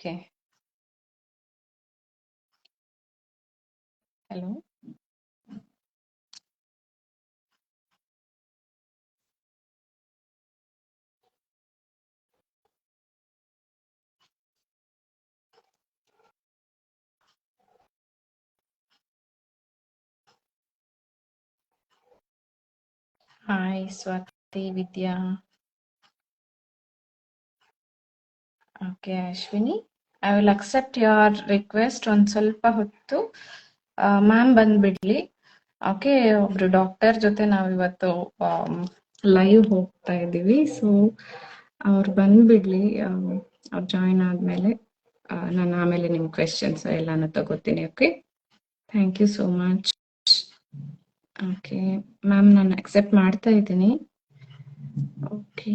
Okay. Hello. Hi Swati, Vidya. Okay Ashwini, I will accept your request. ಒಂದ್ ಸ್ವಲ್ಪ ಹೊತ್ತು ಮ್ಯಾಮ್ ಬಂದ್ಬಿಡ್ಲಿ. ಓಕೆ, ಒಬ್ರು ಡಾಕ್ಟರ್ ಜೊತೆ ನಾವಿವತ್ತು ಲೈವ್ ಹೋಗ್ತಾ ಇದ್ದೀವಿ. ಸೊ ಅವ್ರು ಬಂದ್ಬಿಡ್ಲಿ. ಅವ್ರು ಜಾಯಿನ್ ಆದ್ಮೇಲೆ ನಾನು ಆಮೇಲೆ ನಿಮ್ ಕ್ವೆಶನ್ಸ್ ಎಲ್ಲಾನು ತಗೋತೀನಿ. Okay, thank you so much. Okay ma'am, ನಾನು ಅಕ್ಸೆಪ್ಟ್ ಮಾಡ್ತಾ ಇದ್ದೀನಿ. ಓಕೆ,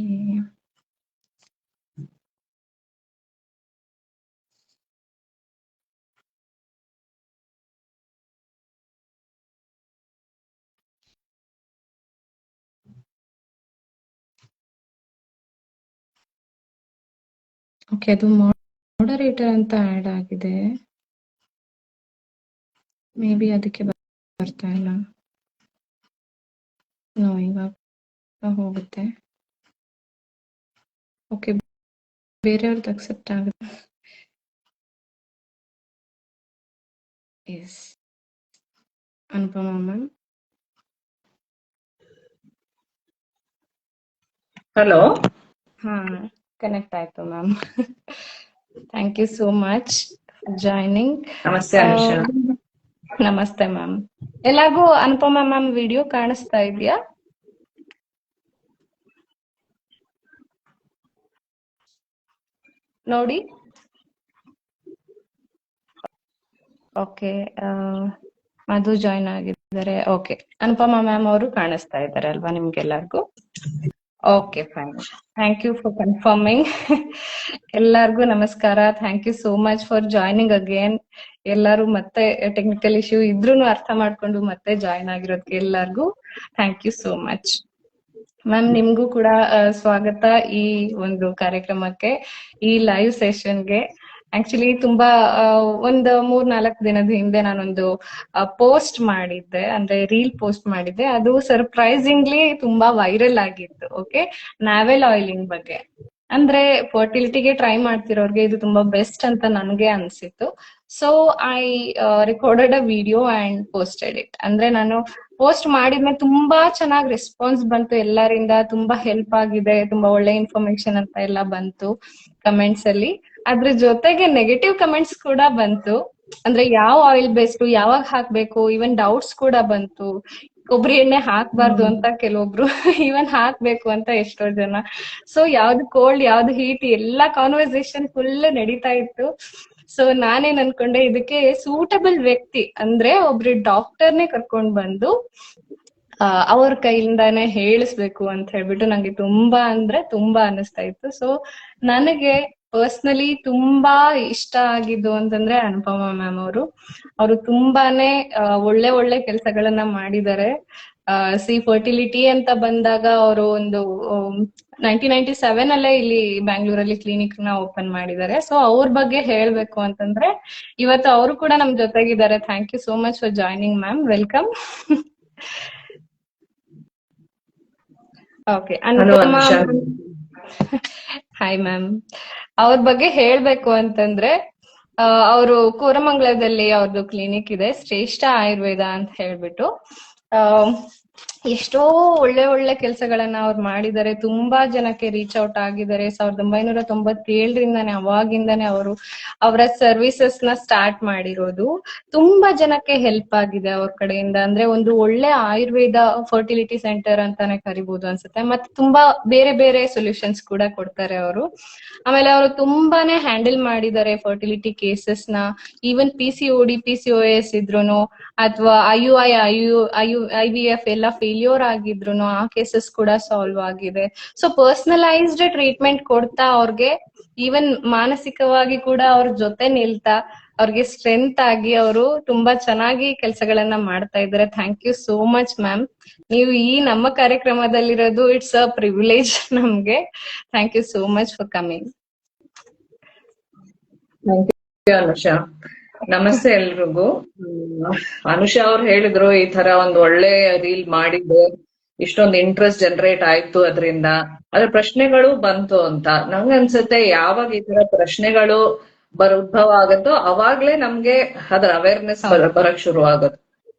ಓಕೆ, ಅದು ಮಾಡರೇಟರ್ ಅಂತ ಆಡ್ ಆಗಿದೆ. ಮೇ ಬಿ ಅದಕ್ಕೆ ಬರ್ತಾ ಇಲ್ಲ. ನೋ, ಇವಾಗ ಹೋಗುತ್ತೆ. ಓಕೆ, ಬೇರೆಯವ್ರದ್ದು ಅಕ್ಸೆಪ್ಟ್ ಆಗುತ್ತೆ. Yes, Anupama ma'am. ಹಲೋ. ಹಾ, ಕನೆಕ್ಟ್ ಆಯ್ತು ma'am. Thank you so much joining. ನಮಸ್ತೆ ಅನುಷಾ. ನಮಸ್ತೆ ಮ್ಯಾಮ್. ಎಲ್ಲಾರ್ಗೂ ಅನುಪಮಾ ಮ್ಯಾಮ್ ವಿಡಿಯೋ ಕಾಣಿಸ್ತಾ ಇದೆಯಾ? ನೋಡಿ. ಓಕೆ, ಅದು ಜಾಯ್ನ್ ಆಗಿದ್ದಾರೆ. ಓಕೆ, ಅನುಪಮಾ ಮ್ಯಾಮ್ ಅವರು ಕಾಣಿಸ್ತಾ ಇದ್ದಾರೆ ಅಲ್ವಾ ನಿಮ್ಗೆಲ್ಲರಿಗೂ? Okay, fine. Thank you for confirming. ಎಲ್ಲರಿಗೂ ನಮಸ್ಕಾರ. Thank you so much for joining again. ಎಲ್ಲರೂ ಮತ್ತೆ ಟೆಕ್ನಿಕಲ್ ಇಶ್ಯೂ ಇದ್ರೂ ಅರ್ಥ ಮಾಡ್ಕೊಂಡು ಮತ್ತೆ ಜಾಯ್ನ್ ಆಗಿರೋದಕ್ಕೆ ಎಲ್ಲರಿಗೂ thank you so much. Ma'am, ನಿಮ್ಗೂ ಕೂಡ ಸ್ವಾಗತ ಈ ಒಂದು ಕಾರ್ಯಕ್ರಮಕ್ಕೆ, ಈ ಲೈವ್ ಸೆಷನ್ಗೆ. ಆಕ್ಚುಲಿ ತುಂಬಾ ಒಂದು 3-4 ದಿನದ ಹಿಂದೆ ನಾನೊಂದು ಪೋಸ್ಟ್ ಮಾಡಿದ್ದೆ, ಅಂದ್ರೆ ರೀಲ್ ಪೋಸ್ಟ್ ಮಾಡಿದ್ದೆ. ಅದು ಸರ್ಪ್ರೈಸಿಂಗ್ಲಿ ತುಂಬಾ ವೈರಲ್ ಆಗಿತ್ತು. ಓಕೆ, ನಾವೆಲ್ ಆಯಿಲಿಂಗ್ ಬಗ್ಗೆ. ಅಂದ್ರೆ ಫರ್ಟಿಲಿಟಿಗೆ ಟ್ರೈ ಮಾಡ್ತಿರೋರ್ಗೆ ಇದು ತುಂಬಾ ಬೆಸ್ಟ್ ಅಂತ ನನಗೆ ಅನ್ಸಿತ್ತು. So I recorded a video and posted it. ಅಂದ್ರೆ ನಾನು ಪೋಸ್ಟ್ ಮಾಡಿದ್ಮೇಲೆ ತುಂಬಾ ಚೆನ್ನಾಗಿ ರೆಸ್ಪಾನ್ಸ್ ಬಂತು ಎಲ್ಲರಿಂದ. ತುಂಬಾ ಹೆಲ್ಪ್ ಆಗಿದೆ, ತುಂಬಾ ಒಳ್ಳೆ ಇನ್ಫಾರ್ಮೇಶನ್ ಅಂತ ಎಲ್ಲ ಬಂತು ಕಮೆಂಟ್ಸ್ ಅಲ್ಲಿ. ಅದ್ರ ಜೊತೆಗೆ ನೆಗೆಟಿವ್ ಕಮೆಂಟ್ಸ್ ಕೂಡ ಬಂತು. ಅಂದ್ರೆ ಯಾವ ಆಯಿಲ್ ಬೇಸ್ಡ್, ಯಾವಾಗ ಹಾಕ್ಬೇಕು, ಈವನ್ ಡೌಟ್ಸ್ ಕೂಡ ಬಂತು. ಕೊಬ್ಬರಿ ಎಣ್ಣೆ ಹಾಕ್ಬಾರ್ದು ಅಂತ ಕೆಲವೊಬ್ರು, ಈವನ್ ಹಾಕ್ಬೇಕು ಅಂತ ಎಷ್ಟೋ ಜನ. ಸೊ ಯಾವ್ದು ಕೋಲ್ಡ್, ಯಾವ್ದು ಹೀಟ್, ಎಲ್ಲಾ ಕಾನ್ವರ್ಸೇಷನ್ ಫುಲ್ ನಡೀತಾ ಇತ್ತು. ಸೊ ನಾನೇನ್ ಅನ್ಕೊಂಡೆ, ಇದಕ್ಕೆ ಸೂಟಬಲ್ ವ್ಯಕ್ತಿ ಅಂದ್ರೆ ಒಬ್ರು ಡಾಕ್ಟರ್ನೇ ಕರ್ಕೊಂಡ್ ಬಂದು ಅವ್ರ ಕೈಯಿಂದಾನೆ ಹೇಳಿಸ್ಬೇಕು ಅಂತ ಹೇಳ್ಬಿಟ್ಟು ನಂಗೆ ತುಂಬಾ ಅಂದ್ರೆ ತುಂಬಾ ಅನಿಸ್ತಾ ಇತ್ತು. ಸೊ ನನಗೆ ಪರ್ಸನಲಿ ತುಂಬಾ ಇಷ್ಟ ಆಗಿದ್ದು ಅಂತಂದ್ರೆ ಅನುಪಮಾ ಮ್ಯಾಮ್ ಅವರು ತುಂಬಾನೇ ಒಳ್ಳೆ ಒಳ್ಳೆ ಕೆಲಸಗಳನ್ನ ಮಾಡಿದ್ದಾರೆ. ಫರ್ಟಿಲಿಟಿ ಅಂತ ಬಂದಾಗ ಅವರು ಒಂದು 1997 ಅಲ್ಲೇ ಇಲ್ಲಿ ಬ್ಯಾಂಗ್ಳೂರಲ್ಲಿ ಕ್ಲಿನಿಕ್ ನ ಓಪನ್ ಮಾಡಿದ್ದಾರೆ. ಸೊ ಅವ್ರ ಬಗ್ಗೆ ಹೇಳ್ಬೇಕು ಅಂತಂದ್ರೆ ಇವತ್ತು ಅವರು ಕೂಡ ನಮ್ ಜೊತೆಗಿದ್ದಾರೆ. Thank you so much for joining ma'am, welcome. Okay, Anupama. Hi ma'am. ಅವ್ರ ಬಗ್ಗೆ ಹೇಳ್ಬೇಕು ಅಂತಂದ್ರೆ ಅವರು ಕೋರಮಂಗಲದಲ್ಲಿ ಅವ್ರದ್ದು ಕ್ಲಿನಿಕ್ ಇದೆ, ಶ್ರೇಷ್ಠ ಆಯುರ್ವೇದ ಅಂತ ಹೇಳ್ಬಿಟ್ಟು. ಎಷ್ಟೋ ಒಳ್ಳೆ ಒಳ್ಳೆ ಕೆಲಸಗಳನ್ನ ಅವ್ರು ಮಾಡಿದ್ದಾರೆ. ತುಂಬಾ ಜನಕ್ಕೆ ರೀಚ್ ಔಟ್ ಆಗಿದ್ದಾರೆ. 1997ರಿಂದಾನೆ ಅವಾಗಿಂದಾನೆ ಅವರು ಅವರ ಸರ್ವಿಸಸ್ ನ ಸ್ಟಾರ್ಟ್ ಮಾಡಿರೋದು. ತುಂಬಾ ಜನಕ್ಕೆ ಹೆಲ್ಪ್ ಆಗಿದೆ ಅವ್ರ ಕಡೆಯಿಂದ. ಅಂದ್ರೆ ಒಂದು ಒಳ್ಳೆ ಆಯುರ್ವೇದ ಫರ್ಟಿಲಿಟಿ ಸೆಂಟರ್ ಅಂತಾನೆ ಕರಿಬಹುದು ಅನ್ಸುತ್ತೆ. ಮತ್ತೆ ತುಂಬಾ ಬೇರೆ ಬೇರೆ ಸೊಲ್ಯೂಷನ್ಸ್ ಕೂಡ ಕೊಡ್ತಾರೆ ಅವರು. ಆಮೇಲೆ ಅವರು ತುಂಬಾನೇ ಹ್ಯಾಂಡಲ್ ಮಾಡಿದ್ದಾರೆ ಫರ್ಟಿಲಿಟಿ ಕೇಸಸ್ ನ. ಈವನ್ PCOD PCOS ಇದ್ರುನು ಅಥವಾ IVF ಎಲ್ಲ ಫೇಲ್ಯೂರ್ ಆಗಿದ್ರು ಆ ಕೇಸಸ್ ಕೂಡ ಸಾಲ್ವ್ ಆಗಿದೆ. ಸೊ ಪರ್ಸನಲೈಸ್ಡ್ ಟ್ರೀಟ್ಮೆಂಟ್ ಕೊಡ್ತಾ ಅವ್ರಿಗೆ, ಈವನ್ ಮಾನಸಿಕವಾಗಿ ಕೂಡ ಅವ್ರ ಜೊತೆ ನಿಲ್ತಾ ಅವ್ರಿಗೆ ಸ್ಟ್ರೆಂತ್ ಆಗಿ ಅವರು ತುಂಬಾ ಚೆನ್ನಾಗಿ ಕೆಲಸಗಳನ್ನ ಮಾಡ್ತಾ ಇದ್ದಾರೆ. Thank you so much ma'am. ನೀವು ಈ ನಮ್ಮ ಕಾರ್ಯಕ್ರಮದಲ್ಲಿರೋದು ಇಟ್ಸ್ ಅ ಪ್ರಿವಿಲೇಜ್ ನಮ್ಗೆ. Thank you so much for coming. Thank you Anusha. ನಮಸ್ತೆ ಎಲ್ರಿಗೂ. ಅನುಷಾ ಅವ್ರು ಹೇಳಿದ್ರು ಈ ತರ ಒಂದ್ ಒಳ್ಳೆ ರೀಲ್ ಮಾಡಿದ್ದೆ, ಇಷ್ಟೊಂದು ಇಂಟ್ರೆಸ್ಟ್ ಜನರೇಟ್ ಆಯ್ತು ಅದರಿಂದ, ಅದ್ರ ಪ್ರಶ್ನೆಗಳು ಬಂತು ಅಂತ. ನಂಗ್ ಅನ್ಸುತ್ತೆ ಯಾವಾಗ ಈ ತರ ಪ್ರಶ್ನೆಗಳು ಉದ್ಭವ ಆಗತ್ತೋ ಅವಾಗ್ಲೇ ನಮ್ಗೆ ಅದ್ರ ಅವೇರ್ನೆಸ್ ಬರಕ್ ಶುರು ಆಗುತ್ತೆ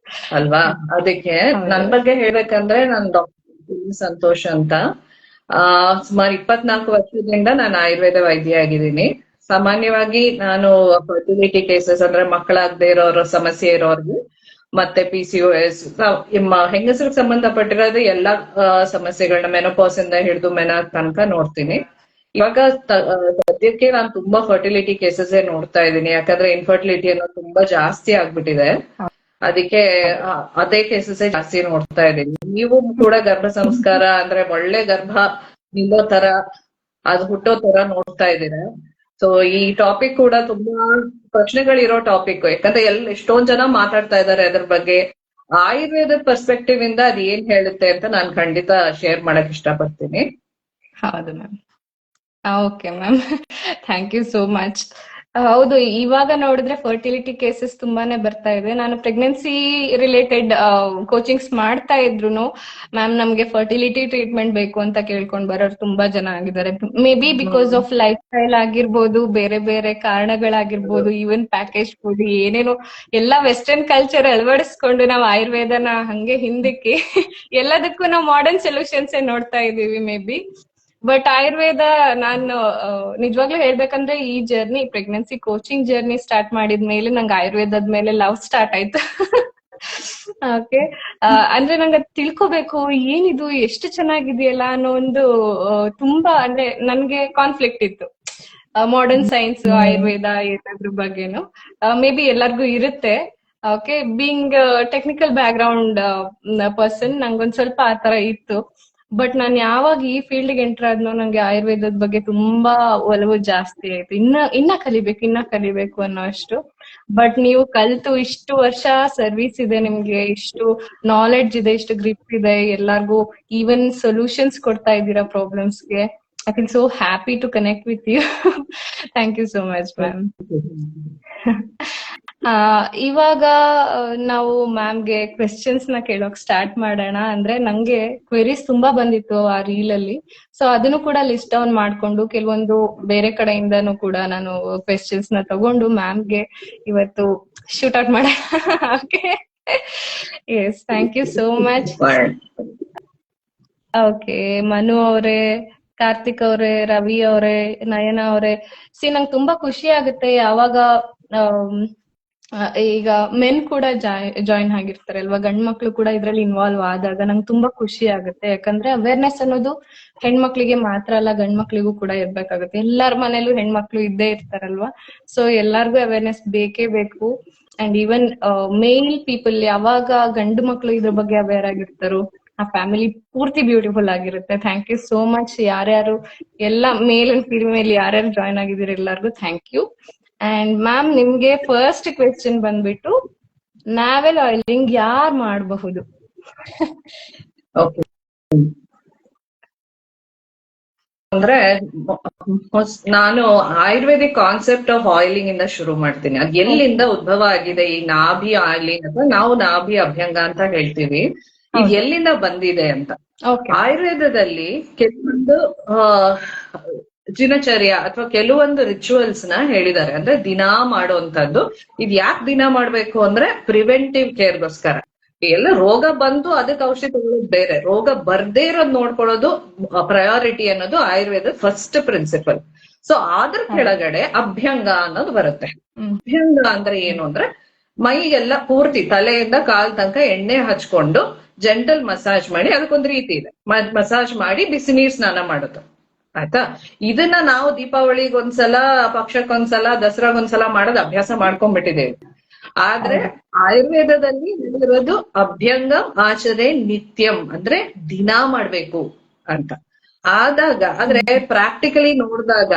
ಅಲ್ವಾ. ಅದಕ್ಕೆ ನನ್ ಬಗ್ಗೆ ಹೇಳ್ಬೇಕಂದ್ರೆ ನಾನ್ ಡಾಕ್ಟರ್ ಸಂತೋಷ್ ಅಂತ. ಸುಮಾರು 24 ವರ್ಷದಿಂದ ನಾನು ಆಯುರ್ವೇದ ವೈದ್ಯ ಆಗಿದ್ದೀನಿ. ಸಾಮಾನ್ಯವಾಗಿ ನಾನು ಫರ್ಟಿಲಿಟಿ ಕೇಸಸ್ ಅಂದ್ರೆ ಮಕ್ಕಳಾಗದೆ ಇರೋರ ಸಮಸ್ಯೆ ಇರೋರ್ಗು, ಮತ್ತೆ PCOS ಹೆಂಗಸರಿಗೆ ಸಂಬಂಧಪಟ್ಟಿರೋದು ಎಲ್ಲಾ ಸಮಸ್ಯೆಗಳನ್ನ ಮೆನೋಪಾಸ್ ಇಂದ ಹಿಡಿದು ತನಕ ನೋಡ್ತೀನಿ. ಇವಾಗ ಸದ್ಯಕ್ಕೆ ನಾನು ತುಂಬಾ ಫರ್ಟಿಲಿಟಿ ಕೇಸಸ್ ನೋಡ್ತಾ ಇದ್ದೀನಿ, ಯಾಕಂದ್ರೆ ಇನ್ಫರ್ಟಿಲಿಟಿ ಅನ್ನೋದು ತುಂಬಾ ಜಾಸ್ತಿ ಆಗ್ಬಿಟ್ಟಿದೆ. ಅದಕ್ಕೆ ಅದೇ ಕೇಸಸ್ ಜಾಸ್ತಿ ನೋಡ್ತಾ ಇದ್ದೀನಿ. ನೀವು ಕೂಡ ಗರ್ಭ ಸಂಸ್ಕಾರ ಅಂದ್ರೆ ಒಳ್ಳೆ ಗರ್ಭ ನಿಲ್ಲೋ ತರ, ಅದು ಹುಟ್ಟೋ ತರ ನೋಡ್ತಾ ಇದ್ದೀರಾ. ಸೊ ಈ ಟಾಪಿಕ್ ಕೂಡ ತುಂಬಾ ಪ್ರಶ್ನೆಗಳಿರೋ ಟಾಪಿಕ್, ಯಾಕಂದ್ರೆ ಎಷ್ಟೊಂದ್ ಜನ ಮಾತಾಡ್ತಾ ಇದ್ದಾರೆ ಅದ್ರ ಬಗ್ಗೆ. ಆಯುರ್ವೇದ ಪರ್ಸ್ಪೆಕ್ಟಿವ್ ಇಂದ ಅದ್ ಏನ್ ಹೇಳುತ್ತೆ ಅಂತ ನಾನು ಖಂಡಿತ ಶೇರ್ ಮಾಡಕ್ ಇಷ್ಟಪಡ್ತೀನಿ. ಹೌದು ma'am. Okay ma'am, thank you so much. ಹೌದು, ಇವಾಗ ನೋಡಿದ್ರೆ ಫರ್ಟಿಲಿಟಿ ಕೇಸಸ್ ತುಂಬಾನೇ ಬರ್ತಾ ಇದೆ. ನಾನು ಪ್ರೆಗ್ನೆನ್ಸಿ ರಿಲೇಟೆಡ್ ಕೋಚಿಂಗ್ಸ್ ಮಾಡ್ತಾ ಇದ್ರು ಮ್ಯಾಮ್ ನಮ್ಗೆ ಫರ್ಟಿಲಿಟಿ ಟ್ರೀಟ್ಮೆಂಟ್ ಬೇಕು ಅಂತ ಕೇಳ್ಕೊಂಡ್ ಬರೋರು ತುಂಬಾ ಜನ ಆಗಿದ್ದಾರೆ. May be because of life style ಆಗಿರ್ಬೋದು, ಬೇರೆ ಬೇರೆ ಕಾರಣಗಳಾಗಿರ್ಬೋದು, ಈವನ್ ಪ್ಯಾಕೇಜ್ ಫುಡ್ ಏನೇನೋ ಎಲ್ಲಾ ವೆಸ್ಟರ್ನ್ ಕಲ್ಚರ್ ಅಳವಡಿಸ್ಕೊಂಡು ನಾವು ಆಯುರ್ವೇದನ ಹಂಗೆ ಹಿಂದಕ್ಕೆ ಎಲ್ಲದಕ್ಕೂ ನಾವು ಮಾಡರ್ನ್ ಸೊಲ್ಯೂಷನ್ಸ್ ನೋಡ್ತಾ ಇದೀವಿ ಮೇ ಬಿ. ಬಟ್ ಆಯುರ್ವೇದ ನಾನು ನಿಜವಾಗ್ಲೂ ಹೇಳ್ಬೇಕಂದ್ರೆ ಈ journey, pregnancy coaching journey start ಮಾಡಿದ್ಮೇಲೆ ನಂಗೆ ಆಯುರ್ವೇದದ ಮೇಲೆ ಲವ್ ಸ್ಟಾರ್ಟ್ ಆಯ್ತು. ಓಕೆ, ಅಂದ್ರೆ ನಂಗೆ ತಿಳ್ಕೊಬೇಕು ಏನಿದು ಎಷ್ಟು ಚೆನ್ನಾಗಿದೆಯಲ್ಲ ಅನ್ನೋ ಒಂದು ತುಂಬಾ, ಅಂದ್ರೆ ನನ್ಗೆ ಕಾನ್ಫ್ಲಿಕ್ಟ್ ಇತ್ತು. ಮಾಡರ್ನ್ ಸೈನ್ಸ್ ಆಯುರ್ವೇದ ಎಲ್ಲದ್ರ ಬಗ್ಗೆನು ಮೇ ಬಿ ಎಲ್ಲರಿಗೂ ಇರುತ್ತೆ. Okay, being technical back ground person ನಂಗೊಂದ್ ಸ್ವಲ್ಪ ಆತರ ಇತ್ತು. ಬಟ್ ನಾನ್ ಯಾವಾಗ ಈ ಫೀಲ್ಡ್ ಗೆ ಎಂಟರ್ ಆದ್ನೋ ನಂಗೆ ಆಯುರ್ವೇದದ ಬಗ್ಗೆ ತುಂಬಾ ಒಲವು ಜಾಸ್ತಿ ಆಯ್ತು. ಇನ್ನ ಕಲಿಬೇಕು ಅನ್ನೋ ಅಷ್ಟು. ಬಟ್ ನೀವು ಕಲ್ತು ಇಷ್ಟು ವರ್ಷ ಸರ್ವಿಸ್ ಇದೆ ನಿಮ್ಗೆ, ಇಷ್ಟು ನಾಲೆಡ್ಜ್ ಇದೆ, ಇಷ್ಟು ಗ್ರಿಪ್ ಇದೆ, ಎಲ್ಲಾರ್ಗು ಈವನ್ ಸೊಲ್ಯೂಷನ್ಸ್ ಕೊಡ್ತಾ ಇದ್ದೀರಾ ಪ್ರಾಬ್ಲಮ್ಸ್ಗೆ. I feel so happy to connect with you. Thank you so much ma'am. ಇವಾಗ ನಾವು ಮ್ಯಾಮ್ಗೆ ಕ್ವೆಶ್ಚನ್ಸ್ ನ ಕೇಳೋಕ್ ಸ್ಟಾರ್ಟ್ ಮಾಡೋಣ. ಅಂದ್ರೆ ನಂಗೆ ಕ್ವೆರೀಸ್ ತುಂಬಾ ಬಂದಿತ್ತು ಆ ರೀಲ್ ಅಲ್ಲಿ, ಸೊ ಅದನ್ನು ಕೂಡ ಲಿಸ್ಟ್ ಡೌನ್ ಮಾಡ್ಕೊಂಡು ಕೆಲವೊಂದು ಬೇರೆ ಕಡೆಯಿಂದನೂ ಕೂಡ ನಾನು ಕ್ವೆಶ್ಚನ್ಸ್ ನ ತಗೊಂಡು ಮ್ಯಾಮ್ಗೆ ಇವತ್ತು ಶೂಟ್ ಔಟ್ ಮಾಡೋಣ. Okay, yes, thank you so much. Okay, Manu ಅವರೇ, ಕಾರ್ತಿಕ್ ಅವರೇ, ರವಿ ಅವರೇ, ನಯನ ಅವರೇ, ನಂಗೆ ತುಂಬಾ ಖುಷಿ ಆಗುತ್ತೆ ಯಾವಾಗ ಈಗ ಮೆನ್ ಕೂಡ ಜಾಯಿನ್ ಆಗಿರ್ತಾರೆ ಅಲ್ವಾ, ಗಂಡ್ ಮಕ್ಳು ಕೂಡ ಇದ್ರಲ್ಲಿ ಇನ್ವಾಲ್ವ್ ಆದಾಗ ನಂಗೆ ತುಂಬಾ ಖುಷಿ ಆಗುತ್ತೆ. ಯಾಕಂದ್ರೆ ಅವೇರ್ನೆಸ್ ಅನ್ನೋದು ಹೆಣ್ಮಕ್ಳಿಗೆ ಮಾತ್ರ ಅಲ್ಲ, ಗಂಡ್ ಮಕ್ಳಿಗೂ ಕೂಡ ಇರ್ಬೇಕಾಗುತ್ತೆ. ಎಲ್ಲಾರ ಮನೇಲೂ ಹೆಣ್ಮಕ್ಳು ಇದ್ದೇ ಇರ್ತಾರಲ್ವಾ, ಸೊ ಎಲ್ಲಾರ್ಗು ಅವೇರ್ನೆಸ್ ಬೇಕೇ ಬೇಕು. ಅಂಡ್ ಈವನ್ ಮೇಲ್ ಪೀಪಲ್, ಯಾವಾಗ ಗಂಡು ಮಕ್ಳು ಇದ್ರ ಬಗ್ಗೆ ಅವೇರ್ ಆಗಿರ್ತಾರೋ ಆ ಫ್ಯಾಮಿಲಿ ಪೂರ್ತಿ ಬ್ಯೂಟಿಫುಲ್ ಆಗಿರುತ್ತೆ. Thank you so much. ಯಾರ್ಯಾರು ಎಲ್ಲ ಮೇಲ್ ಅಂಡ್ ಫೀಮೇಲ್ ಯಾರ್ಯಾರು ಜಾಯ್ನ್ ಆಗಿದ್ದೀರಿ ಎಲ್ಲಾರ್ಗು ಥ್ಯಾಂಕ್ ಯು. ಅಂಡ್ ಮ್ಯಾಮ್, ನಿಮ್ಗೆ ಫಸ್ಟ್ ಕ್ವೆಶ್ಚನ್ ಬಂದ್ಬಿಟ್ಟು ನಾವೆಲ್ ಆಯಿಲಿಂಗ್ ಯಾರ್ ಮಾಡಬಹುದು? ಅಂದ್ರೆ ನಾನು ಆಯುರ್ವೇದಿಕ್ ಕಾನ್ಸೆಪ್ಟ್ ಆಫ್ ಆಯಿಲಿಂಗ್ ಇಂದ ಶುರು ಮಾಡ್ತೀನಿ. ಅದ್ ಎಲ್ಲಿಂದ ಉದ್ಭವ ಆಗಿದೆ ಈ ನಾಭಿ ಆಯಿಲಿಂಗ್ ಅಥವಾ ನಾವು ನಾಭಿ ಅಭ್ಯಂಗ ಅಂತ ಹೇಳ್ತೀವಿ, ಇದು ಎಲ್ಲಿಂದ ಬಂದಿದೆ ಅಂತ. ಆಯುರ್ವೇದದಲ್ಲಿ ಕೆಲವೊಂದು ದಿನಚರ್ಯ ಅಥವಾ ಕೆಲವೊಂದು ರಿಚುವಲ್ಸ್ ನ ಹೇಳಿದ್ದಾರೆ, ಅಂದ್ರೆ ದಿನಾ ಮಾಡುವಂತದ್ದು. ಇದ್ ಯಾಕೆ ದಿನ ಮಾಡ್ಬೇಕು ಅಂದ್ರೆ ಪ್ರಿವೆಂಟಿವ್ ಕೇರ್ಗೋಸ್ಕರ. ಎಲ್ಲ ರೋಗ ಬಂದು ಅದಕ್ಕೆ ಔಷಧಿ ತಗೊಳ್ಳೋದು ಬೇರೆ, ರೋಗ ಬರ್ದೇ ಇರೋದ್ ನೋಡ್ಕೊಳ್ಳೋದು ಪ್ರಯಾರಿಟಿ ಅನ್ನೋದು ಆಯುರ್ವೇದ ಫಸ್ಟ್ ಪ್ರಿನ್ಸಿಪಲ್. ಸೊ ಅದ್ರ ಕೆಳಗಡೆ ಅಭ್ಯಂಗ ಅನ್ನೋದು ಬರುತ್ತೆ. ಅಭ್ಯಂಗ ಅಂದ್ರೆ ಏನು ಅಂದ್ರೆ ಮೈಗೆಲ್ಲ ಪೂರ್ತಿ ತಲೆಯಿಂದ ಕಾಲ್ ತನಕ ಎಣ್ಣೆ ಹಚ್ಕೊಂಡು ಜೆಂಟಲ್ ಮಸಾಜ್ ಮಾಡಿ, ಅದಕ್ಕೊಂದು ರೀತಿ ಇದೆ, ಮಸಾಜ್ ಮಾಡಿ ಬಿಸಿ ನೀರ್ ಸ್ನಾನ ಮಾಡೋದು. ಆಯ್ತಾ? ಇದನ್ನ ನಾವು ದೀಪಾವಳಿಗೊಂದ್ಸಲ, ಪಕ್ಷಕ್ಕೊಂದ್ಸಲ, ದಸರಾಗೊಂದ್ಸಲ ಮಾಡೋದು ಅಭ್ಯಾಸ ಮಾಡ್ಕೊಂಡ್ಬಿಟ್ಟಿದ್ದೇವೆ. ಆದ್ರೆ ಆಯುರ್ವೇದದಲ್ಲಿ ಹೇಳಿರೋದು ಅಭ್ಯಂಗ ಆಚರೆ ನಿತ್ಯಂ, ಅಂದ್ರೆ ದಿನಾ ಮಾಡ್ಬೇಕು ಅಂತ. ಆದಾಗ ಆದ್ರೆ ಪ್ರಾಕ್ಟಿಕಲಿ ನೋಡಿದಾಗ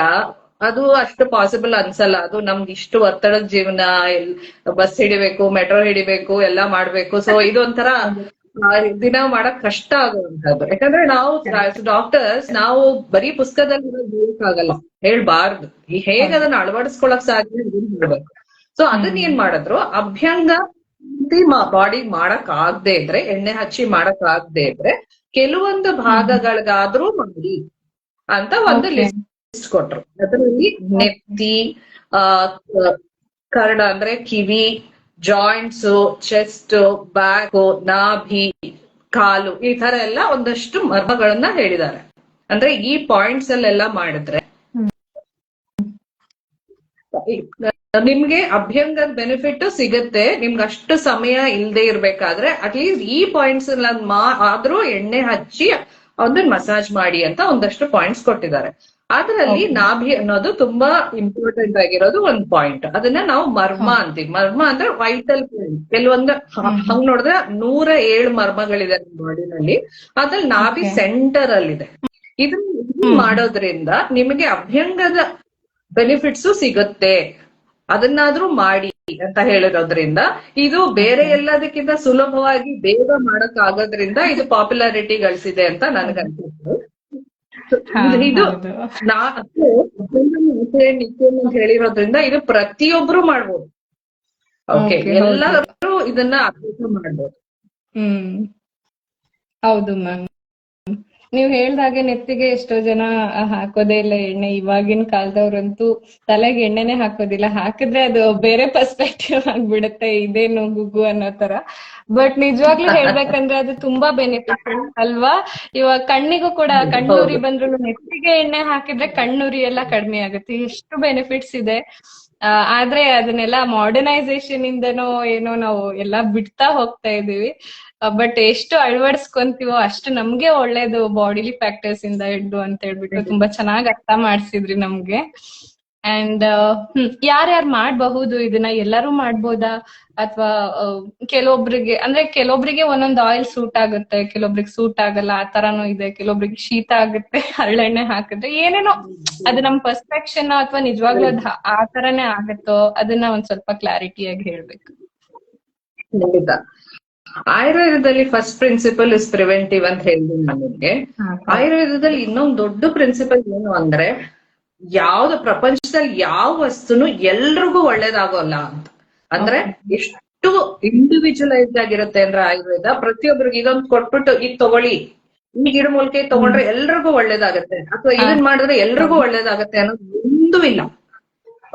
ಅದು ಅಷ್ಟು ಪಾಸಿಬಲ್ ಅನ್ಸಲ್ಲ. ಅದು ನಮ್ಗೆ ಇಷ್ಟು ಒತ್ತಡದ ಜೀವನ, ಬಸ್ ಹಿಡಿಬೇಕು, ಮೆಟ್ರೋ ಹಿಡಿಬೇಕು, ಎಲ್ಲಾ ಮಾಡ್ಬೇಕು. ಸೊ ಇದೊಂಥರ ದಿನ ಮಾಡಕ್ ಕಷ್ಟ ಆಗುವಂತದ್ದು. ಯಾಕಂದ್ರೆ ನಾವು ಡಾಕ್ಟರ್ಸ್ ನಾವು ಬರೀ ಪುಸ್ತಕದಲ್ಲಿ ಹೇಳಕ್ಕಾಗಲ್ಲ, ಹೇಳ್ಬಾರ್ದು. ಹೇಗೆ ಅದನ್ನ ಅಳವಡಿಸ್ಕೊಳಕ್ ಸಾಧ್ಯ ಹೇಳ್ಬೇಕು. ಸೊ ಅದನ್ನ ಏನ್ ಮಾಡಿದ್ರು, ಅಭ್ಯಂಗ ಬಾಡಿ ಮಾಡಕ್ ಆಗದೆ ಇದ್ರೆ, ಎಣ್ಣೆ ಹಚ್ಚಿ ಮಾಡಕ್ ಆಗದೆ ಇದ್ರೆ ಕೆಲವೊಂದು ಭಾಗಗಳಿಗಾದ್ರೂ ಮಾಡಿ ಅಂತ ಒಂದು ಲಿಸ್ಟ್ ಕೊಟ್ರು. ಅದರಲ್ಲಿ ನೆತ್ತಿ, ಕರ್ಣ ಅಂದ್ರೆ ಕಿವಿ, ಜಾಯಿಂಟ್ಸ್, ಚೆಸ್ಟ್, ಬ್ಯಾಕ್, ನಾಭಿ, ಕಾಲು, ಈ ತರ ಎಲ್ಲ ಒಂದಷ್ಟು ಮರ್ಮಗಳನ್ನ ಹೇಳಿದ್ದಾರೆ. ಅಂದ್ರೆ ಈ ಪಾಯಿಂಟ್ಸ್ ಅಲ್ಲೆಲ್ಲ ಮಾಡಿದ್ರೆ ನಿಮ್ಗೆ ಅಭ್ಯಂಗದ ಬೆನಿಫಿಟ್ ಸಿಗುತ್ತೆ. ನಿಮ್ಗೆ ಅಷ್ಟು ಸಮಯ ಇಲ್ಲದೆ ಇರ್ಬೇಕಾದ್ರೆ ಅಟ್ಲೀಸ್ಟ್ ಈ ಪಾಯಿಂಟ್ಸ್ ಆದ್ರೂ ಎಣ್ಣೆ ಹಚ್ಚಿ ಅದನ್ನ ಮಸಾಜ್ ಮಾಡಿ ಅಂತ ಒಂದಷ್ಟು ಪಾಯಿಂಟ್ಸ್ ಕೊಟ್ಟಿದ್ದಾರೆ. ಅದರಲ್ಲಿ ನಾಭಿ ಅನ್ನೋದು ತುಂಬಾ ಇಂಪಾರ್ಟೆಂಟ್ ಆಗಿರೋದು ಒಂದು ಪಾಯಿಂಟ್. ಅದನ್ನ ನಾವು ಮರ್ಮ ಅಂತೀವಿ. ಮರ್ಮ ಅಂದ್ರೆ ವೈಟಲ್ ಪಾಯಿಂಟ್. ಕೆಲವೊಂದು ಹಂಗ್ ನೋಡಿದ್ರೆ 107 ಮರ್ಮಗಳಿದೆ ನಮ್ಮ ಬಾಡಿನಲ್ಲಿ. ಅದ್ರಲ್ಲಿ ನಾಭಿ ಸೆಂಟರ್ ಅಲ್ಲಿದೆ. ಇದನ್ನ ಮಾಡೋದ್ರಿಂದ ನಿಮಗೆ ಅಭ್ಯಂಗದ ಬೆನಿಫಿಟ್ಸ್ ಸಿಗುತ್ತೆ. ಅದನ್ನಾದ್ರೂ ಮಾಡಿ ಅಂತ ಹೇಳಿರೋದ್ರಿಂದ ಇದು ಬೇರೆ ಎಲ್ಲದಕ್ಕಿಂತ ಸುಲಭವಾಗಿ ಬೇಗ ಮಾಡಕ್ ಆಗೋದ್ರಿಂದ ಇದು ಪಾಪ್ಯುಲಾರಿಟಿ ಗಳಿಸಿದೆ ಅಂತ ನನಗನ್ಸುತ್ತೆ. ಇದು ಹೇಳಿರೋದ್ರಿಂದ ಇದು ಪ್ರತಿಯೊಬ್ರು ಮಾಡ್ಬೋದು. ಓಕೆ, ಎಲ್ಲರೂ ಇದನ್ನ ಅಭ್ಯಾಸ ಮಾಡ್ಬೋದು. ಹೌದು ಮ್ಯಾಮ್. ನೀವ್ ಹೇಳ್ದಾಗೆ ನೆತ್ತಿಗೆ ಎಷ್ಟೋ ಜನ ಹಾಕೋದೇ ಇಲ್ಲ ಎಣ್ಣೆ. ಇವಾಗಿನ ಕಾಲದವ್ರಂತೂ ತಲೆಗೆ ಎಣ್ಣೆನೆ ಹಾಕೋದಿಲ್ಲ. ಹಾಕಿದ್ರೆ ಅದು ಬೇರೆ ಪರ್ಸ್ಪೆಕ್ಟಿವ್ ಆಗ್ಬಿಡುತ್ತೆ, ಇದೇನು ಗುಗ್ಗು ಅನ್ನೋ ತರ. ಬಟ್ ನಿಜವಾಗ್ಲೂ ಹೇಳ್ಬೇಕಂದ್ರೆ ಅದು ತುಂಬಾ ಬೆನಿಫಿಟ್ ಅಲ್ವಾ. ಇವಾಗ ಕಣ್ಣಿಗೂ ಕೂಡ ಕಣ್ಣುರಿ ಬಂದ್ರು ನೆತ್ತಿಗೆ ಎಣ್ಣೆ ಹಾಕಿದ್ರೆ ಕಣ್ಣುರಿ ಎಲ್ಲ ಕಡಿಮೆ ಆಗುತ್ತೆ. ಎಷ್ಟು ಬೆನಿಫಿಟ್ಸ್ ಇದೆ. ಆದ್ರೆ ಅದನ್ನೆಲ್ಲ ಮಾಡರ್ನೈಸೇಷನ್ ಇಂದನೋ ಏನೋ ನಾವು ಎಲ್ಲಾ ಬಿಡ್ತಾ ಹೋಗ್ತಾ ಇದೀವಿ. ಬಟ್ ಎಷ್ಟು ಅಳವಡಿಸ್ಕೊಂತೀವೋ ಅಷ್ಟು ನಮ್ಗೆ ಒಳ್ಳೇದು, ಬಾಡಿಲಿ ಫ್ಯಾಕ್ಟರ್ಸ್ ಇಂದ ಹಿಡ್ದು ಅಂತ ಹೇಳ್ಬಿಟ್ಟು ತುಂಬಾ ಚೆನ್ನಾಗಿ ಅರ್ಥ ಮಾಡ್ಸಿದ್ರಿ ನಮ್ಗೆ. ಅಂಡ್ ಯಾರ್ಯಾರು ಮಾಡ್ಬಹುದು ಇದನ್ನ? ಎಲ್ಲರೂ ಮಾಡ್ಬೋದಾ ಅಥವಾ ಕೆಲವೊಬ್ರಿಗೆ ಒಂದೊಂದು ಆಯಿಲ್ ಸೂಟ್ ಆಗುತ್ತೆ, ಕೆಲವೊಬ್ರಿಗೆ ಸೂಟ್ ಆಗಲ್ಲ, ಆ ತರಾನು ಇದೆ. ಕೆಲವೊಬ್ರಿಗೆ ಶೀತ ಆಗುತ್ತೆ ಹರಳೆಣ್ಣೆ ಹಾಕಿದ್ರೆ. ಏನೇನೋ ಅದು ನಮ್ ಪರ್ಸ್ಪೆಕ್ಷನ್ ಅಥವಾ ನಿಜವಾಗ್ಲೂ ಅದ್ ಆ ತರಾನೇ ಆಗುತ್ತೋ ಅದನ್ನ ಒಂದ್ ಸ್ವಲ್ಪ ಕ್ಲಾರಿಟಿಯಾಗಿ ಹೇಳ್ಬೇಕು. ಆಯುರ್ವೇದದಲ್ಲಿ ಫಸ್ಟ್ ಪ್ರಿನ್ಸಿಪಲ್ ಇಸ್ ಪ್ರಿವೆಂಟಿವ್ ಅಂತ ಹೇಳಿದ್ದೀನಿ ನಿಮಗೆ. ಆಯುರ್ವೇದದಲ್ಲಿ ಇನ್ನೊಂದು ದೊಡ್ಡ ಪ್ರಿನ್ಸಿಪಲ್ ಏನು ಅಂದ್ರೆ, ಯಾವ್ದು ಪ್ರಪಂಚದಲ್ಲಿ ಯಾವ ವಸ್ತುನು ಎಲ್ರಿಗೂ ಒಳ್ಳೇದಾಗೋಲ್ಲ ಅಂತ. ಅಂದ್ರೆ ಎಷ್ಟು ಇಂಡಿವಿಜುವಲೈಸ್ಡ್ ಆಗಿರುತ್ತೆ ಅಂದ್ರೆ ಆಯುರ್ವೇದ ಪ್ರತಿಯೊಬ್ಬರಿಗೆ ಇದೊಂದು ಕೊಟ್ಬಿಟ್ಟು ಈಗ ತಗೊಳ್ಳಿ, ಈ ಗಿಡಮೂಲಿಕೆ ತಗೊಂಡ್ರೆ ಎಲ್ರಿಗೂ ಒಳ್ಳೇದಾಗತ್ತೆ ಅಥವಾ ಇದನ್ ಮಾಡಿದ್ರೆ ಎಲ್ರಿಗೂ ಒಳ್ಳೇದಾಗತ್ತೆ ಅನ್ನೋದು ಒಂದೂ ಇಲ್ಲ.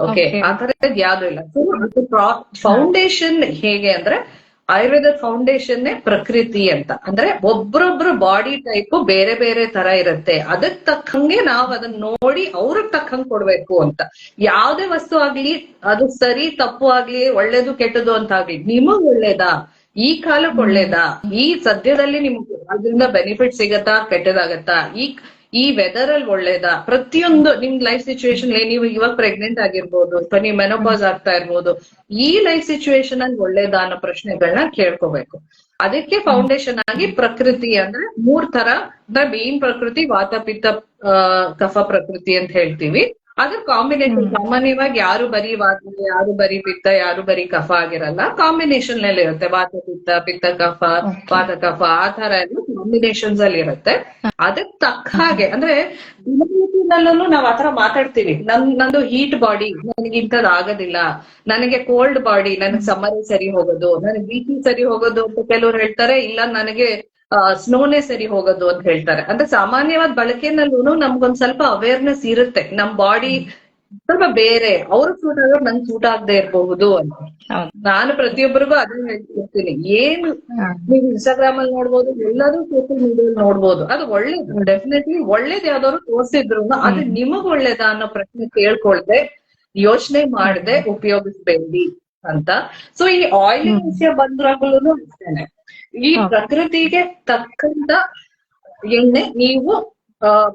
ಓಕೆ, ಆ ತರದ್ ಯಾವ್ದು ಇಲ್ಲ. ಫೌಂಡೇಶನ್ ಹೇಗೆ ಅಂದ್ರೆ ಆಯುರ್ವೇದ ಫೌಂಡೇಶನ್ ಪ್ರಕೃತಿ ಅಂತ. ಅಂದ್ರೆ ಒಬ್ರೊಬ್ರು ಬಾಡಿ ಟೈಪ್ ಬೇರೆ ಬೇರೆ ತರ ಇರುತ್ತೆ. ಅದಕ್ ತಕ್ಕಂಗೆ ನಾವ್ ಅದನ್ನ ನೋಡಿ ಅವ್ರಿಗೆ ತಕ್ಕಂಗ್ ಕೊಡ್ಬೇಕು ಅಂತ. ಯಾವ್ದೇ ವಸ್ತು ಆಗ್ಲಿ ಅದು ಸರಿ ತಪ್ಪು ಆಗ್ಲಿ ಒಳ್ಳೇದು ಕೆಟ್ಟದು ಅಂತ ಆಗ್ಲಿ ನಿಮಗ್ ಒಳ್ಳೇದಾ, ಈ ಕಾಲಕ್ಕೆ ಒಳ್ಳೇದಾ, ಈ ಸದ್ಯದಲ್ಲಿ ನಿಮ್ಗೆ ಅದರಿಂದ ಬೆನಿಫಿಟ್ ಸಿಗತ್ತಾ ಕೆಟ್ಟದಾಗತ್ತಾ, ಈ ವೆದರ್ ಅಲ್ಲಿ ಒಳ್ಳೇದಾ, ಪ್ರತಿಯೊಂದು ನಿಮ್ ಲೈಫ್ ಸಿಚುವೇಶನ್, ನೀವು ಇವಾಗ ಪ್ರೆಗ್ನೆಂಟ್ ಆಗಿರ್ಬೋದು ಅಥವಾ ನೀವು ಮೆನೋಪಾಸ್ ಆಗ್ತಾ ಇರ್ಬೋದು, ಈ ಲೈಫ್ ಸಿಚುವೇಶನ್ ಅಲ್ಲಿ ಒಳ್ಳೇದಾ ಅನ್ನೋ ಪ್ರಶ್ನೆಗಳನ್ನ ಕೇಳ್ಕೋಬೇಕು. ಅದಕ್ಕೆ ಫೌಂಡೇಶನ್ ಆಗಿ ಪ್ರಕೃತಿ ಅಂದ್ರೆ 3 ತರ. ಮೇನ್ ಪ್ರಕೃತಿ ವಾತ ಪಿತ್ತ ಕಫ ಪ್ರಕೃತಿ ಅಂತ ಹೇಳ್ತೀವಿ. ಅದ್ರ ಕಾಂಬಿನೇಷನ್ ಸಾಮಾನ್ಯವಾಗಿ ಯಾರು ಬರೀ ವಾತ, ಯಾರು ಬರೀ ಪಿತ್ತ, ಯಾರು ಬರೀ ಕಫ ಆಗಿರಲ್ಲ. ಕಾಂಬಿನೇಷನ್ ನಲ್ಲಿ ಇರುತ್ತೆ. ವಾತ ಪಿತ್ತ, ಪಿತ್ತ ಕಫ, ವಾತ ಕಫ, ಆ ತರ ಎಲ್ಲ ಕಾಂಬಿನೇಷನ್ಸ್ ಅಲ್ಲಿ ಇರುತ್ತೆ. ಅದಕ್ ತಕ್ಕ ಹಾಗೆ ಅಂದ್ರೆ ದಿನನಿತ್ಯದಲ್ಲೂ ನಾವ್ ಆತರ ಮಾತಾಡ್ತೀವಿ. ನಂದು ಹೀಟ್ ಬಾಡಿ, ನನಗೆ ಇಂಥದ್ ಆಗೋದಿಲ್ಲ. ನನಗೆ ಕೋಲ್ಡ್ ಬಾಡಿ, ನನಗ್ ಸಮ್ಮರ್ ಸರಿ ಹೋಗೋದು, ನನಗೆ ಬಿ.ಪಿ ಸರಿ ಹೋಗೋದು ಅಂತ ಕೆಲವ್ರು ಹೇಳ್ತಾರೆ. ಇಲ್ಲ ನನಗೆ ಸ್ನೋನೇ ಸರಿ ಹೋಗೋದು ಅಂತ ಹೇಳ್ತಾರೆ. ಅಂದ್ರೆ ಸಾಮಾನ್ಯವಾದ ಬಳಕೆನಲ್ಲೂ ನಮ್ಗೊಂದ್ ಸ್ವಲ್ಪ ಅವೇರ್ನೆಸ್ ಇರುತ್ತೆ. ನಮ್ ಬಾಡಿ ಸ್ವಲ್ಪ ಬೇರೆ, ಅವ್ರಿಗೆ ಸೂಟ್ ಆಗೋರು ನಂಗೆ ಸೂಟ್ ಆಗದೆ ಇರಬಹುದು ಅಂತ. ನಾನು ಪ್ರತಿಯೊಬ್ಬರಿಗೂ ಅದನ್ನ ಹೇಳ್ತಿರ್ತೀನಿ. ಏನು ನೀವು ಇನ್ಸ್ಟಾಗ್ರಾಮ್ ಅಲ್ಲಿ ನೋಡ್ಬೋದು, ಎಲ್ಲರೂ ಸೋಷಿಯಲ್ ಮೀಡಿಯಾದಲ್ಲಿ ನೋಡ್ಬೋದು. ಅದು ಒಳ್ಳೇದು, ಡೆಫಿನೆಟ್ಲಿ ಒಳ್ಳೇದು. ಯಾವ್ದಾದ್ರು ತೋರಿಸಿದ್ರು ಅದು ನಿಮಗ್ ಒಳ್ಳೇದಾ ಅನ್ನೋ ಪ್ರಶ್ನೆ ಕೇಳ್ಕೊಳ್ದೆ, ಯೋಚನೆ ಮಾಡದೆ ಉಪಯೋಗಿಸ್ಬೇಡಿ ಅಂತ. ಸೊ ಈ ಆಯಿಲಿಂಗ್ ವಿಷಯ ಬಂದ್ರಾಗ್ಲೂ ಅಷ್ಟೇನೆ, ಈ ಪ್ರಕೃತಿಗೆ ತಕ್ಕಂತ ಎಣ್ಣೆ ನೀವು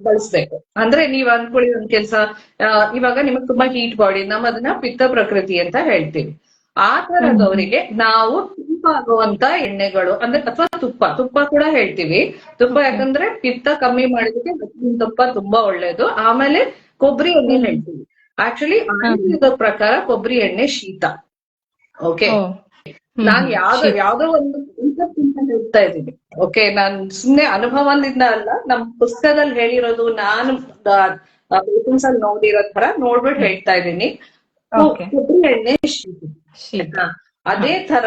ಬಳಸ್ಬೇಕು. ಅಂದ್ರೆ ನೀವ್ ಅನ್ಕೊಳ್ಳಿ ಒಂದ್ ಕೆಲ್ಸ, ಇವಾಗ ನಿಮಗ್ ತುಂಬಾ ಹೀಟ್ ಬಾಡಿ, ನಾವ್ ಅದನ್ನ ಪಿತ್ತ ಪ್ರಕೃತಿ ಅಂತ ಹೇಳ್ತೀವಿ. ಆ ತರದವರಿಗೆ ನಾವು ತುಪ್ಪ ಆಗುವಂತ ಎಣ್ಣೆಗಳು ಅಂದ್ರೆ ಅಥವಾ ತುಪ್ಪ ಕೂಡ ಹೇಳ್ತೀವಿ. ತುಪ್ಪ ಯಾಕಂದ್ರೆ ಪಿತ್ತ ಕಮ್ಮಿ ಮಾಡೋದಕ್ಕೆ ಹಸುವಿನ ತುಪ್ಪ ತುಂಬಾ ಒಳ್ಳೇದು. ಆಮೇಲೆ ಕೊಬ್ಬರಿ ಎಣ್ಣೆ ಹೇಳ್ತೀವಿ. ಆಕ್ಚುಲಿ ಆಯುರ್ವೇದ ಪ್ರಕಾರ ಕೊಬ್ಬರಿ ಎಣ್ಣೆ ಶೀತ. ಓಕೆ, ನಾನ್ ಯಾವ್ದೋ ಒಂದು concept ಇಂದ ಹೇಳ್ತಾ ಇದ್ದೀನಿ. ಓಕೆ, ನಾನ್ ಸುಮ್ನೆ ಅನುಭವದಿಂದ ಅಲ್ಲ, ನಮ್ ಪುಸ್ತಕದಲ್ಲಿ ಹೇಳಿರೋದು, ನಾನು ಪೇಪರ್ಸ್ ಅಲ್ಲಿ ನೋಡಿರೋ ತರ ನೋಡ್ಬಿಟ್ಟು ಹೇಳ್ತಾ ಇದ್ದೀನಿ. ಕೊಬ್ಬರಿ ಎಣ್ಣೆ ಶೀತ. ಅದೇ ತರ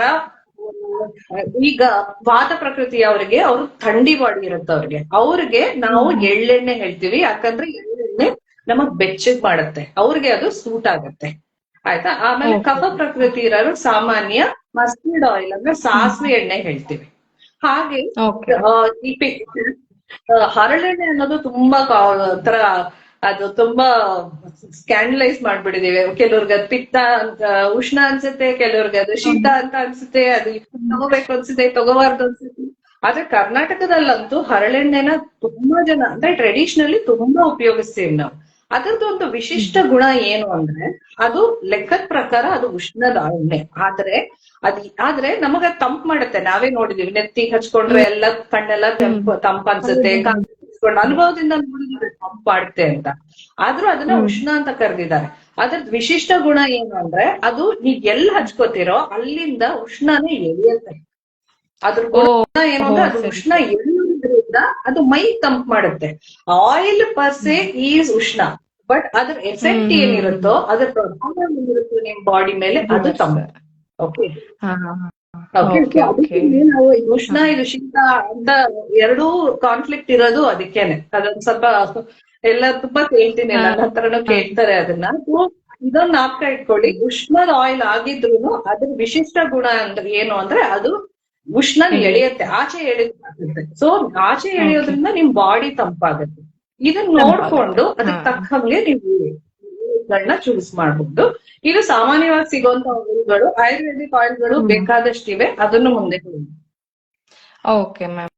ಈಗ ವಾತ ಪ್ರಕೃತಿಯವರಿಗೆ, ಅವ್ರು ಥಂಡಿ ಬಾಡಿ ಇರುತ್ತೆ ಅವ್ರಿಗೆ ನಾವು ಎಳ್ಳೆಣ್ಣೆ ಹೇಳ್ತೀವಿ. ಯಾಕಂದ್ರೆ ಎಳ್ಳೆಣ್ಣೆ ನಮಗ್ ಬೆಚ್ಚಗ್ ಮಾಡುತ್ತೆ, ಅವ್ರಿಗೆ ಅದು ಸೂಟ್ ಆಗತ್ತೆ. ಆಯ್ತಾ. ಆಮೇಲೆ ಕಫ ಪ್ರಕೃತಿ ಇರೋರು ಸಾಮಾನ್ಯ ಮಸ್ಟರ್ಡ್ ಆಯಿಲ್ ಅಂದ್ರೆ ಸಾಸಿವೆ ಎಣ್ಣೆ ಹೇಳ್ತೀವಿ. ಹಾಗೆ ಹರಳೆಣ್ಣೆ ಅನ್ನೋದು ತುಂಬಾ ತರ, ಅದು ತುಂಬಾ ಸ್ಕ್ಯಾಂಡಲೈಸ್ ಮಾಡ್ಬಿಟ್ಟಿದೀವಿ. ಕೆಲವ್ರಿಗೆ ಅದು ಪಿತ್ತ ಅಂತ ಉಷ್ಣ ಅನ್ಸುತ್ತೆ, ಕೆಲವ್ರಿಗೆ ಅದು ಶೀತ ಅಂತ ಅನ್ಸುತ್ತೆ, ಅದು ತಗೋಬೇಕು ಅನ್ಸುತ್ತೆ, ತಗೋಬಾರ್ದು ಅನ್ಸುತ್ತೆ. ಆದ್ರೆ ಕರ್ನಾಟಕದಲ್ಲಂತೂ ಹರಳೆಣ್ಣೆನ ತುಂಬಾ ಜನ ಅಂದ್ರೆ ಟ್ರೆಡಿಷನಲಿ ತುಂಬಾ ಉಪಯೋಗಿಸ್ತೀವಿ ನಾವು. ಅದರದ್ದು ಒಂದು ವಿಶಿಷ್ಟ ಗುಣ ಏನು ಅಂದ್ರೆ, ಅದು ಲೆಕ್ಕದ ಪ್ರಕಾರ ಅದು ಉಷ್ಣದ ಎಣ್ಣೆ. ಆದ್ರೆ ನಮಗ ತಂಪ್ ಮಾಡುತ್ತೆ. ನಾವೇ ನೋಡಿದೀವಿ, ನೆತ್ತಿಗೆ ಹಚ್ಕೊಂಡ್ರೆ ಎಲ್ಲ ಕಣ್ಣೆಲ್ಲ ತಂಪ ಅನ್ಸುತ್ತೆ, ಅನುಭವದಿಂದ ನೋಡಿದ್ರೆ ತಂಪ್ ಮಾಡುತ್ತೆ ಅಂತ. ಆದ್ರೂ ಅದನ್ನ ಉಷ್ಣ ಅಂತ ಕರೆದಿದ್ದಾರೆ. ಅದ್ರದ್ ವಿಶಿಷ್ಟ ಗುಣ ಏನು ಅಂದ್ರೆ, ಅದು ನೀವ್ ಎಲ್ಲಿ ಹಚ್ಕೋತಿರೋ ಅಲ್ಲಿಂದ ಉಷ್ಣನೇ ಎಳಿಯುತ್ತೆ. ಅದ್ರ ಗುಣ ಏನು ಅಂದ್ರೆ, ಅದು ಉಷ್ಣ ಎಳೆಯೋದ್ರಿಂದ ಅದು ಮೈ ತಂಪ್ ಮಾಡುತ್ತೆ. ಆಯಿಲ್ ಪರ್ಸೆ ಈಸ್ ಉಷ್ಣ, ಬಟ್ ಅದ್ರ ಎಫೆಕ್ಟ್ ಏನಿರುತ್ತೋ, ಅದ್ರ ಪ್ರಭಾವ ಏನಿರುತ್ತೋ ನಿಮ್ ಬಾಡಿ ಮೇಲೆ, ಅದು ತಂಪು. ಓಕೆ, ಅದಕ್ಕೆ ನಾವು ಉಷ್ಣ ಇದು ಶೀತ ಅಂತ ಎರಡೂ ಕಾನ್ಫ್ಲಿಕ್ಟ್ ಇರೋದು ಅದಕ್ಕೇನೆ. ಅದೊಂದ್ ಸ್ವಲ್ಪ ಎಲ್ಲ ತುಂಬಾ ಕೇಳ್ತೀನಿ, ನನ್ನ ಹತ್ರನು ಕೇಳ್ತಾರೆ ಅದನ್ನ. ಇದೊಂದು ನಾಪ್ಕ ಇಟ್ಕೊಳ್ಳಿ, ಉಷ್ಣದ ಆಯಿಲ್ ಆಗಿದ್ರು ಅದ್ರ ವಿಶಿಷ್ಟ ಗುಣ ಅಂದ್ರೆ ಏನು ಅಂದ್ರೆ, ಅದು ಉಷ್ಣ ಎಳೆಯುತ್ತೆ, ಆಚೆ ಎಳೆಯುತ್ತೆ. ಸೊ ಆಚೆ ಎಳೆಯೋದ್ರಿಂದ ನಿಮ್ ಬಾಡಿ ತಂಪಾಗುತ್ತೆ. ಇದನ್ನ ನೋಡ್ಕೊಂಡು ಅದಕ್ಕೆ ತಕ್ಕ ಹಂಗೆ ನೀವು ಗಳನ್ನ ಚೂಸ್ ಮಾಡ್ಬೋದು. ಇದು ಸಾಮಾನ್ಯವಾಗಿ ಸಿಗುವಂತ ಆಯಿಲ್ಗಳು, ಆಯುರ್ವೇದಿಕ್ ಆಯಿಲ್ಗಳು ಬೇಕಾದಷ್ಟಿವೆ, ಅದನ್ನು ಮುಂದೆ ಹೇಳಿ. Okay ma'am.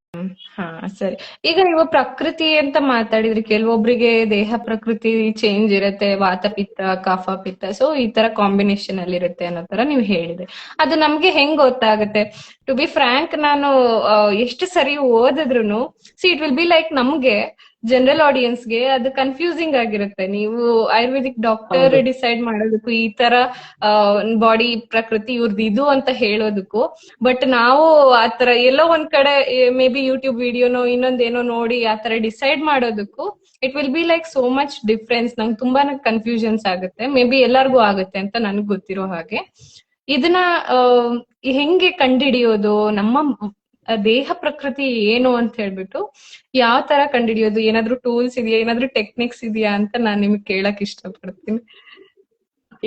ಹಾ ಸರಿ. ಈಗ ನೀವು ಪ್ರಕೃತಿ ಅಂತ ಮಾತಾಡಿದ್ರಿ, ಕೆಲವೊಬ್ರಿಗೆ ದೇಹ ಪ್ರಕೃತಿ ಚೇಂಜ್ ಇರುತ್ತೆ, ವಾತ ಪಿತ್ತ, ಕಫ ಪಿತ್ತ, ಸೊ ಈ ತರ ಕಾಂಬಿನೇಷನ್ ಅಲ್ಲಿ ಇರುತ್ತೆ ಅನ್ನೋ ತರ ನೀವು ಹೇಳಿದ್ರಿ. ಅದು ನಮ್ಗೆ ಹೆಂಗ್ ಗೊತ್ತಾಗುತ್ತೆ? ಟು ಬಿ ಫ್ರಾಂಕ್, ನಾನು ಎಷ್ಟು ಸರಿ ಓದಿದ್ರು ಇಟ್ ವಿಲ್ ಬಿ ಲೈಕ್ ನಮ್ಗೆ ಜನರಲ್ ಆಡಿಯನ್ಸ್ಗೆ ಅದು ಕನ್ಫ್ಯೂಸಿಂಗ್ ಆಗಿರುತ್ತೆ. ನೀವು ಆಯುರ್ವೇದಿಕ್ ಡಾಕ್ಟರ್ ಡಿಸೈಡ್ ಮಾಡೋದಕ್ಕೂ, ಈ ತರ ಬಾಡಿ ಪ್ರಕೃತಿ ಇವ್ರದ್ದು ಇದು ಅಂತ ಹೇಳೋದಕ್ಕೂ, ಬಟ್ ನಾವು ಆತರ ಎಲ್ಲೋ ಒಂದ್ ಕಡೆ ಮೇ ಬಿ ಯೂಟ್ಯೂಬ್ ವಿಡಿಯೋನೋ ಇನ್ನೊಂದೇನೋ ನೋಡಿ ಆತರ ಡಿಸೈಡ್ ಮಾಡೋದಕ್ಕೂ, it will be like so much difference. ನಂಗೆ ತುಂಬಾನೇ ಕನ್ಫ್ಯೂಷನ್ಸ್ ಆಗುತ್ತೆ, ಮೇ ಬಿ ಎಲ್ಲಾರ್ಗೂ ಆಗುತ್ತೆ ಅಂತ ನನ್ಗ್ ಗೊತ್ತಿರೋ ಹಾಗೆ. ಇದನ್ನ ಹೆಂಗೆ ಕಂಡುಹಿಡಿಯೋದು, ನಮ್ಮ ದೇಹ ಪ್ರಕೃತಿ ಏನು ಅಂತ ಹೇಳ್ಬಿಟ್ಟು ಯಾವ ತರ ಕಂಡುಹಿಡಿಯೋದು? ಏನಾದ್ರೂ ಟೂಲ್ಸ್ ಇದೆಯಾ, ಏನಾದ್ರೂ ಟೆಕ್ನಿಕ್ಸ್ ಇದೆಯಾ ಅಂತ ನಾನ್ ನಿಮ್ಗೆ ಕೇಳಕ್ ಇಷ್ಟಪಡ್ತೀನಿ.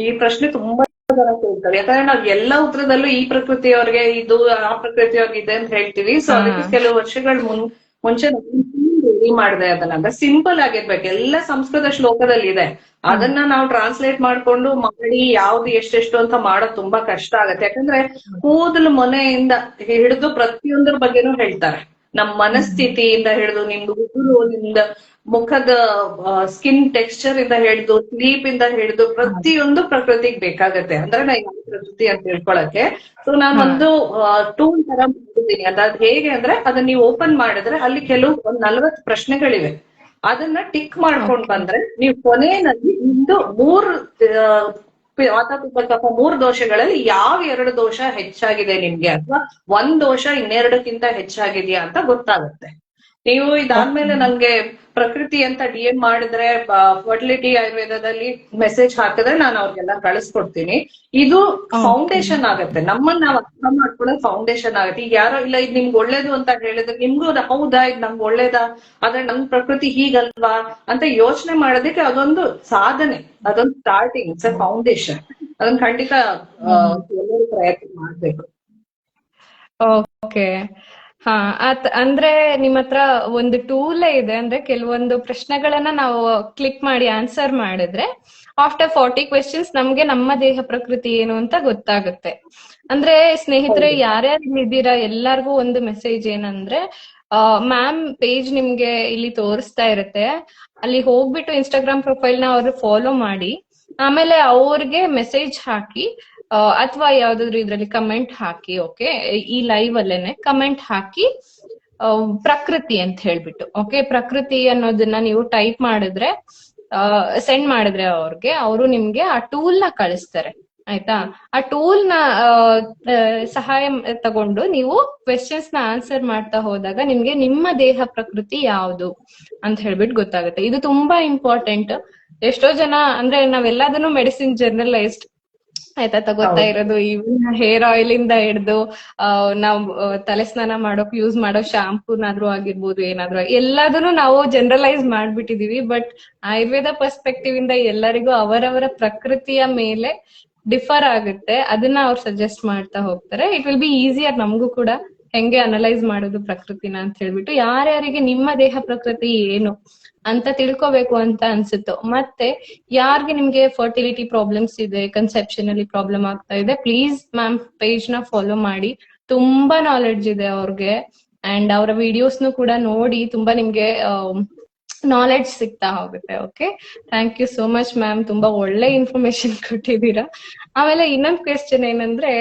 ಈ ಪ್ರಶ್ನೆ ತುಂಬಾ ಜನ ಕೇಳ್ತಾರೆ, ಯಾಕಂದ್ರೆ ನಾವ್ ಎಲ್ಲ ಉತ್ತರದಲ್ಲೂ ಈ ಪ್ರಕೃತಿಯವ್ರಿಗೆ ಇದು, ಆ ಪ್ರಕೃತಿಯವ್ರಿಗೆ ಇದೆ ಅಂತ ಹೇಳ್ತೀವಿ. ಸೊ ಅದಕ್ಕೆ ಕೆಲವು ವರ್ಷಗಳ ಮುಂಚೆ ರೆಡಿ ಮಾಡಿದೆ ಅದನ್ನ. ಅಂದ್ರೆ ಸಿಂಪಲ್ ಆಗಿರ್ಬೇಕು, ಎಲ್ಲ ಸಂಸ್ಕೃತ ಶ್ಲೋಕದಲ್ಲಿ ಇದೆ. ಅದನ್ನ ನಾವು ಟ್ರಾನ್ಸ್ಲೇಟ್ ಮಾಡ್ಕೊಂಡು ಮಾಡಿ ಯಾವ್ದು ಎಷ್ಟೆಷ್ಟು ಅಂತ ಮಾಡೋದು ತುಂಬಾ ಕಷ್ಟ ಆಗತ್ತೆ. ಯಾಕಂದ್ರೆ ಕೂದಲು ಮೊನೆಯಿಂದ ಹಿಡಿದು ಪ್ರತಿಯೊಂದ್ರ ಬಗ್ಗೆನೂ ಹೇಳ್ತಾರೆ. ನಮ್ ಮನಸ್ಥಿತಿಯಿಂದ ಹಿಡಿದು, ನಿಮ್ದು ಉಗುರು, ನಿಮ್ದ ಮುಖದ ಸ್ಕಿನ್ ಟೆಕ್ಸ್ಚರ್ ಇಂದ ಹಿಡಿದು, ಸ್ಲೀಪ್ ಇಂದ ಹಿಡಿದು ಪ್ರತಿಯೊಂದು ಪ್ರಕೃತಿಗೆ ಬೇಕಾಗತ್ತೆ. ಅಂದ್ರೆ ನಾ ಯಾವ ಪ್ರಕೃತಿ ಅಂತ ತಿಳ್ಕೊಳಕ್ಕೆ. ಸೊ ನಾನು ಒಂದು ಟೂಲ್ ತರ ಮಾಡಿದ್ದೀನಿ. ಅದಾದ್ ಹೇಗೆ ಅಂದ್ರೆ, ಅದನ್ನ ನೀವು ಓಪನ್ ಮಾಡಿದ್ರೆ ಅಲ್ಲಿ ಕೆಲವು 40 ಪ್ರಶ್ನೆಗಳಿವೆ. ಅದನ್ನ ಟಿಕ್ ಮಾಡ್ಕೊಂಡ್ ಬಂದ್ರೆ ನೀವು ಕೊನೆಯಲ್ಲಿ ಇಂದು 3 ವಾತ ಪಿತ್ತ ಕಫ 3 ದೋಷಗಳಲ್ಲಿ ಯಾವ 2 ದೋಷ ಹೆಚ್ಚಾಗಿದೆ ನಿಮ್ಗೆ, ಅಥವಾ 1 ದೋಷ ಇನ್ನೆರಡಕ್ಕಿಂತ ಹೆಚ್ಚಾಗಿದ್ಯಾ ಅಂತ ಗೊತ್ತಾಗುತ್ತೆ. ನೀವು ಇದಾದ್ಮೇಲೆ ನನ್ಗೆ ಪ್ರಕೃತಿ ಅಂತ DM ಮಾಡಿದ್ರೆ, ಫರ್ಟಿಲಿಟಿ ಆಯುರ್ವೇದದಲ್ಲಿ ಮೆಸೇಜ್ ಹಾಕಿದ್ರೆ ನಾನು ಅವ್ರಿಗೆಲ್ಲ ಕಳಿಸ್ಕೊಡ್ತೀನಿ. ಇದು ಫೌಂಡೇಶನ್ ಆಗತ್ತೆ, ನಮ್ಮನ್ನ ನಾವು ಅರ್ಥ ಮಾಡ್ಕೊಳ್ಳೋದು ಫೌಂಡೇಶನ್ ಆಗತ್ತೆ. ಈಗ ಯಾರೋ ಇಲ್ಲ ಇದು ನಿಮ್ಗೆ ಒಳ್ಳೇದು ಅಂತ ಹೇಳಿದ್ರೆ ನಿಮ್ಗೂ ಹೌದಾ ಇದು ನಮ್ಗೆ ಒಳ್ಳೇದಾ, ಆದ್ರೆ ನಮ್ ಪ್ರಕೃತಿ ಹೀಗಲ್ವಾ ಅಂತ ಯೋಚನೆ ಮಾಡೋದಕ್ಕೆ ಅದೊಂದು ಸಾಧನೆ, ಅದೊಂದು ಸ್ಟಾರ್ಟಿಂಗ್, ಇಟ್ಸ್ ಎ ಫೌಂಡೇಶನ್. ಅದನ್ನ ಖಂಡಿತ ಎಲ್ಲರೂ ಪ್ರಯತ್ನ ಮಾಡ್ಬೇಕು. ಓಕೆ, ಹಾ ಅಂದ್ರೆ ನಿಮ್ಮ ಹತ್ರ ಒಂದು ಟೂಲ್ ಇದೆ. ಅಂದ್ರೆ ಕೆಲವೊಂದು ಪ್ರಶ್ನೆಗಳನ್ನ ನಾವು ಕ್ಲಿಕ್ ಮಾಡಿ ಆನ್ಸರ್ ಮಾಡಿದ್ರೆ ಆಫ್ಟರ್ 40 ಕ್ವೆಶನ್ಸ್ ನಮ್ಗೆ ನಮ್ಮ ದೇಹ ಪ್ರಕೃತಿ ಏನು ಅಂತ ಗೊತ್ತಾಗುತ್ತೆ. ಅಂದ್ರೆ ಸ್ನೇಹಿತರೆ, ಯಾರ್ಯಾರು ಇದ್ದೀರಾ ಎಲ್ಲಾರ್ಗೂ ಒಂದು ಮೆಸೇಜ್ ಏನಂದ್ರೆ, ಮ್ಯಾಮ್ ಪೇಜ್ ನಿಮ್ಗೆ ಇಲ್ಲಿ ತೋರಿಸ್ತಾ ಇರುತ್ತೆ, ಅಲ್ಲಿ ಹೋಗ್ಬಿಟ್ಟು ಇನ್ಸ್ಟಾಗ್ರಾಮ್ ಪ್ರೊಫೈಲ್ ನ ಅವ್ರು ಫಾಲೋ ಮಾಡಿ, ಆಮೇಲೆ ಅವ್ರಿಗೆ ಮೆಸೇಜ್ ಹಾಕಿ ಅಥವಾ ಯಾವ್ದಾದ್ರು ಇದ್ರಲ್ಲಿ ಕಮೆಂಟ್ ಹಾಕಿ. ಓಕೆ, ಈ ಲೈವ್ ಅಲ್ಲೇನೆ ಕಮೆಂಟ್ ಹಾಕಿ ಪ್ರಕೃತಿ ಅಂತ ಹೇಳ್ಬಿಟ್ಟು, ಓಕೆ, ಪ್ರಕೃತಿ ಅನ್ನೋದನ್ನ ನೀವು ಟೈಪ್ ಮಾಡಿದ್ರೆ, ಸೆಂಡ್ ಮಾಡಿದ್ರೆ ಅವ್ರಿಗೆ, ಅವರು ನಿಮ್ಗೆ ಆ ಟೂಲ್ ನ ಕಳಿಸ್ತಾರೆ. ಆಯ್ತಾ? ಆ ಟೂಲ್ ನ ಸಹಾಯ ತಗೊಂಡು ನೀವು ಕ್ವೆಶನ್ಸ್ ನ ಆನ್ಸರ್ ಮಾಡ್ತಾ ಹೋದಾಗ ನಿಮ್ಗೆ ನಿಮ್ಮ ದೇಹ ಪ್ರಕೃತಿ ಯಾವುದು ಅಂತ ಹೇಳ್ಬಿಟ್ಟು ಗೊತ್ತಾಗುತ್ತೆ. ಇದು ತುಂಬಾ ಇಂಪಾರ್ಟೆಂಟ್. ಎಷ್ಟೋ ಜನ ಅಂದ್ರೆ ನಾವೆಲ್ಲದನ್ನು ಮೆಡಿಸಿನ್ ಜನರಲೈಸ್ಡ್ ಆಯ್ತಾ ತಗೋತಾ ಇರೋದು. ಈವನ್ ಹೇರ್ ಆಯಿಲ್ ಇಂದ ಹಿಡ್ದು ನಾವು ತಲೆ ಸ್ನಾನ ಮಾಡೋಕ್ ಯೂಸ್ ಮಾಡೋ ಶಾಂಪೂನಾದ್ರೂ ಆಗಿರ್ಬೋದು, ಏನಾದ್ರೂ ಎಲ್ಲದನ್ನು ನಾವು ಜನರಲೈಸ್ ಮಾಡ್ಬಿಟ್ಟಿದೀವಿ. ಬಟ್ ಆಯುರ್ವೇದ ಪರ್ಸ್ಪೆಕ್ಟಿವ್ ಇಂದ ಎಲ್ಲರಿಗೂ ಅವರವರ ಪ್ರಕೃತಿಯ ಮೇಲೆ ಡಿಫರ್ ಆಗುತ್ತೆ. ಅದನ್ನ ಅವ್ರು ಸಜೆಸ್ಟ್ ಮಾಡ್ತಾ ಹೋಗ್ತಾರೆ. ಇಟ್ ವಿಲ್ ಬಿ ಈಸಿಯರ್ ನಮಗೂ ಕೂಡ ಹೆಂಗೆ ಅನಲೈಸ್ ಮಾಡೋದು ಪ್ರಕೃತಿನ ಅಂತ ಹೇಳ್ಬಿಟ್ಟು. ಯಾರ್ಯಾರಿಗೆ ನಿಮ್ಮ ದೇಹ ಪ್ರಕೃತಿ ಏನು ಅಂತ ತಿಳ್ಕೊಬೇಕು ಅಂತ ಅನ್ಸುತ್ತೋ, ಮತ್ತೆ ಯಾರಿಗೆ ನಿಮ್ಗೆ ಫರ್ಟಿಲಿಟಿ ಪ್ರಾಬ್ಲಮ್ಸ್ ಇದೆ, ಕನ್ಸೆಪ್ಷನ್ ಅಲ್ಲಿ ಪ್ರಾಬ್ಲಮ್ ಆಗ್ತಾ ಇದೆ, ಪ್ಲೀಸ್ ಮ್ಯಾಮ್ ಪೇಜ್ ನ ಫಾಲೋ ಮಾಡಿ. ತುಂಬಾ ನಾಲೆಡ್ಜ್ ಇದೆ ಅವ್ರಿಗೆ. ಅಂಡ್ ಅವರ ವಿಡಿಯೋಸ್ನು ಕೂಡ ನೋಡಿ ತುಂಬಾ ನಿಮ್ಗೆ ನಾಲೆಡ್ಜ್ ಸಿಗ್ತಾ ಹೋಗುತ್ತೆ. Okay, thank you so much ma'am, ತುಂಬಾ ಒಳ್ಳೆ ಇನ್ಫಾರ್ಮೇಶನ್ ಕೊಟ್ಟಿದ್ದೀರಾ. ಆಮೇಲೆ ಇನ್ನೊಂದು ಕ್ವೆಶ್ಚನ್ ಏನಂದ್ರೆ,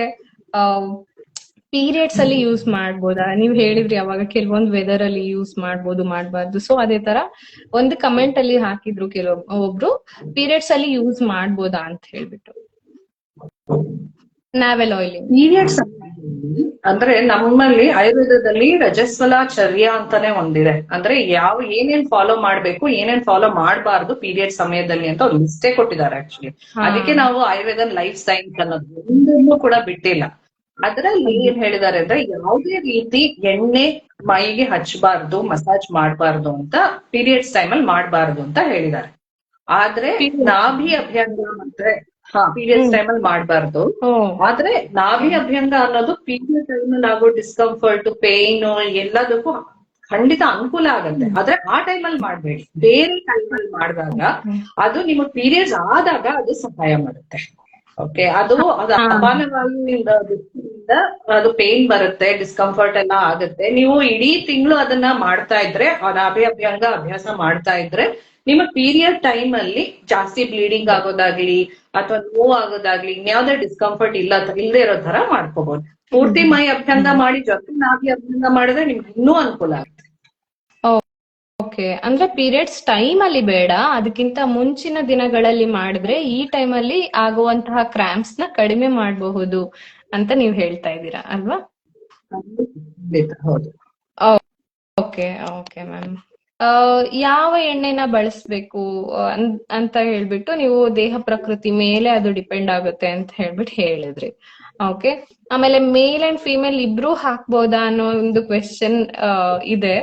ಪೀರಿಯಡ್ಸ್ ಅಲ್ಲಿ ಯೂಸ್ ಮಾಡ್ಬೋದಾ? ನೀವ್ ಹೇಳಿದ್ರಿ ಅವಾಗ ಕೆಲವೊಂದು ವೆದರ್ ಅಲ್ಲಿ ಯೂಸ್ ಮಾಡ್ಬೋದು, ಮಾಡ್ಬಾರ್ದು. ಸೊ ಅದೇ ತರ ಒಂದು ಕಮೆಂಟ್ ಅಲ್ಲಿ ಹಾಕಿದ್ರು ಒಬ್ರು, ಪೀರಿಯಡ್ಸ್ ಅಲ್ಲಿ ಯೂಸ್ ಮಾಡ್ಬೋದಾ ಅಂತ ಹೇಳ್ಬಿಟ್ಟು. ನಾವೆಲ್ ಆಯಿಲಿಂಗ್ ಪೀರಿಯಡ್ಸ್ ಅಂದ್ರೆ ನಮ್ಮಲ್ಲಿ ಆಯುರ್ವೇದದಲ್ಲಿ ರಜಸ್ವಲಾಚರ್ಯ ಅಂತಾನೆ ಒಂದಿದೆ. ಅಂದ್ರೆ ಏನೇನ್ ಫಾಲೋ ಮಾಡ್ಬೇಕು, ಏನೇನ್ ಫಾಲೋ ಮಾಡಬಾರ್ದು ಪೀರಿಯಡ್ ಸಮಯದಲ್ಲಿ ಅಂತ ಒಂದು ಲಿಸ್ಟೇ ಕೊಟ್ಟಿದ್ದಾರೆ ಆಕ್ಚುಲಿ. ಅದಕ್ಕೆ ನಾವು ಆಯುರ್ವೇದ ಲೈಫ್ ಸೈನ್ಸ್ ಅನ್ನೋದು ಒಂದನ್ನು ಕೂಡ ಬಿಟ್ಟಿಲ್ಲ. ಅದ್ರಲ್ಲಿ ಏನ್ ಹೇಳಿದ್ದಾರೆ ಅಂದ್ರೆ, ಯಾವುದೇ ರೀತಿ ಎಣ್ಣೆ ಮೈಗೆ ಹಚ್ಚಬಾರ್ದು, ಮಸಾಜ್ ಮಾಡಬಾರ್ದು ಅಂತ, ಪೀರಿಯಡ್ಸ್ ಟೈಮ್ ಅಲ್ಲಿ ಮಾಡಬಾರ್ದು ಅಂತ ಹೇಳಿದ್ದಾರೆ. ಆದ್ರೆ ನಾಭಿ ಅಭ್ಯಂಗ ಅಂದ್ರೆ ಪೀರಿಯಡ್ಸ್ ಟೈಮ್ ಅಲ್ಲಿ ಮಾಡಬಾರ್ದು. ಆದ್ರೆ ನಾಭಿ ಅಭ್ಯಂಗ ಅನ್ನೋದು ಪೀರಿಯಡ್ ಟೈಮ್ ಅಲ್ಲಿ ಆಗೋ ಡಿಸ್ಕಂಫರ್ಟ್, ಪೇನ್ ಎಲ್ಲದಕ್ಕೂ ಖಂಡಿತ ಅನುಕೂಲ ಆಗತ್ತೆ. ಆದ್ರೆ ಆ ಟೈಮ್ ಅಲ್ಲಿ ಮಾಡ್ಬೇಡಿ, ಬೇರೆ ಟೈಮ್ ಅಲ್ಲಿ ಮಾಡಿದಾಗ ಅದು ನಿಮಗೆ ಪೀರಿಯಡ್ಸ್ ಆದಾಗ ಅದು ಸಹಾಯ ಮಾಡುತ್ತೆ. ಓಕೆ, ಅದು ಅಪಾನವಾಯುವಿಂದ ಅದು ಪೇನ್ ಬರುತ್ತೆ, ಡಿಸ್ಕಂಫರ್ಟ್ ಎಲ್ಲ ಆಗುತ್ತೆ. ನೀವು ಇಡೀ ತಿಂಗಳು ಅದನ್ನ ಮಾಡ್ತಾ ಇದ್ರೆ, ನಾಭಿ ಅಭ್ಯಂಗ ಅಭ್ಯಾಸ ಮಾಡ್ತಾ ಇದ್ರೆ, ನಿಮ್ಮ ಪೀರಿಯಡ್ ಟೈಮ್ ಅಲ್ಲಿ ಜಾಸ್ತಿ ಬ್ಲೀಡಿಂಗ್ ಆಗೋದಾಗ್ಲಿ ಅಥವಾ ನೋವು ಆಗೋದಾಗ್ಲಿ, ಇನ್ಯಾವುದೇ ಡಿಸ್ಕಂಫರ್ಟ್ ಇಲ್ಲದೆ ಇರೋ ತರ ಮಾಡ್ಕೋಬಹುದು. ಪೂರ್ತಿ ಮೈ ಅಭ್ಯಂಗ ಮಾಡಿ ಜೊತೆ ನಾಭಿ ಅಭ್ಯಂಗ ಮಾಡಿದ್ರೆ ನಿಮ್ಗೆ ಇನ್ನೂ ಅನುಕೂಲ ಆಗುತ್ತೆ. ಓಕೆ, ಅಂದ್ರೆ ಪೀರಿಯಡ್ಸ್ ಟೈಮ್ ಅಲ್ಲಿ ಬೇಡ, ಅದಕ್ಕಿಂತ ಮುಂಚಿನ ದಿನಗಳಲ್ಲಿ ಮಾಡಿದ್ರೆ ಈ ಟೈಮ್ ಅಲ್ಲಿ ಆಗುವಂತಹ ಕ್ರಾಂಪ್ಸ್ ನ ಕಡಿಮೆ ಮಾಡಬಹುದು ಅಂತ ನೀವ್ ಹೇಳ್ತಾ ಇದ್ದೀರಾ ಅಲ್ವಾ? ಹೌದು. ಓಕೆ ಓಕೆ ಮ್ಯಾಮ್, ಯಾವ ಎಣ್ಣೆನ ಬಳಸ್ಬೇಕು ಅಂತ ಹೇಳ್ಬಿಟ್ಟು ನೀವು ದೇಹ ಪ್ರಕೃತಿ ಮೇಲೆ ಅದು ಡಿಪೆಂಡ್ ಆಗುತ್ತೆ ಅಂತ ಹೇಳ್ಬಿಟ್ಟು ಹೇಳಿದ್ರಿ. ಓಕೆ, ಆಮೇಲೆ ಮೇಲ್ ಅಂಡ್ ಫಿಮೇಲ್ ಇಬ್ರು ಹಾಕ್ಬೋದಾ ಅನ್ನೋ ಒಂದು ಕ್ವೆಶ್ಚನ್ ಇದೆ.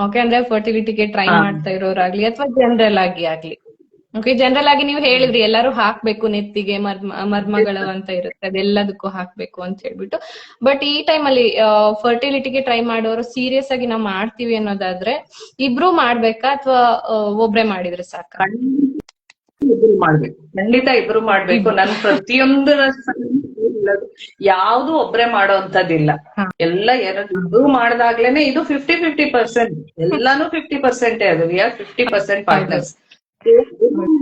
ಓಕೆ, ಅಂದ್ರೆ ಫರ್ಟಿಲಿಟಿಗೆ ಟ್ರೈ ಮಾಡ್ತಾ ಇರೋರಾಗ್ಲಿ ಅಥವಾ ಜನರಲ್ ಆಗ್ಲಿ. ಓಕೆ, ಜನರಲ್ ಆಗಿ ನೀವು ಹೇಳಿದ್ರಿ ಎಲ್ಲರೂ ಹಾಕ್ಬೇಕು, ನೆತ್ತಿಗೆ ಮರ್ಮಗಳು ಅಂತ ಇರುತ್ತೆ, ಅದೆಲ್ಲದಕ್ಕೂ ಹಾಕ್ಬೇಕು ಅಂತ ಹೇಳ್ಬಿಟ್ಟು. ಬಟ್ ಈ ಟೈಮ್ ಅಲ್ಲಿ ಫರ್ಟಿಲಿಟಿಗೆ ಟ್ರೈ ಮಾಡೋರು ಸೀರಿಯಸ್ ಆಗಿ ನಾವು ಮಾಡ್ತೀವಿ ಅನ್ನೋದಾದ್ರೆ ಇಬ್ರು ಮಾಡ್ಬೇಕಾ ಅಥವಾ ಒಬ್ರೇ ಮಾಡಿದ್ರೆ ಸಾಕ? ಇಬ್ರು ಮಾಡ್ಬೇಕು, ಖಂಡಿತ ಇಬ್ರು ಮಾಡ್ಬೇಕು. ನನ್ ಪ್ರತಿಯೊಂದು ಯಾವ್ದು ಒಬ್ರೆ ಮಾಡೋಂಥದ್ದಿಲ್ಲ. ಎಲ್ಲ ಇಬ್ರು ಮಾಡ್ದಾಗ್ಲೇನೆ ಇದು 50-50%. ಎಲ್ಲಾನು 50% ಅದು. We are 50% partners.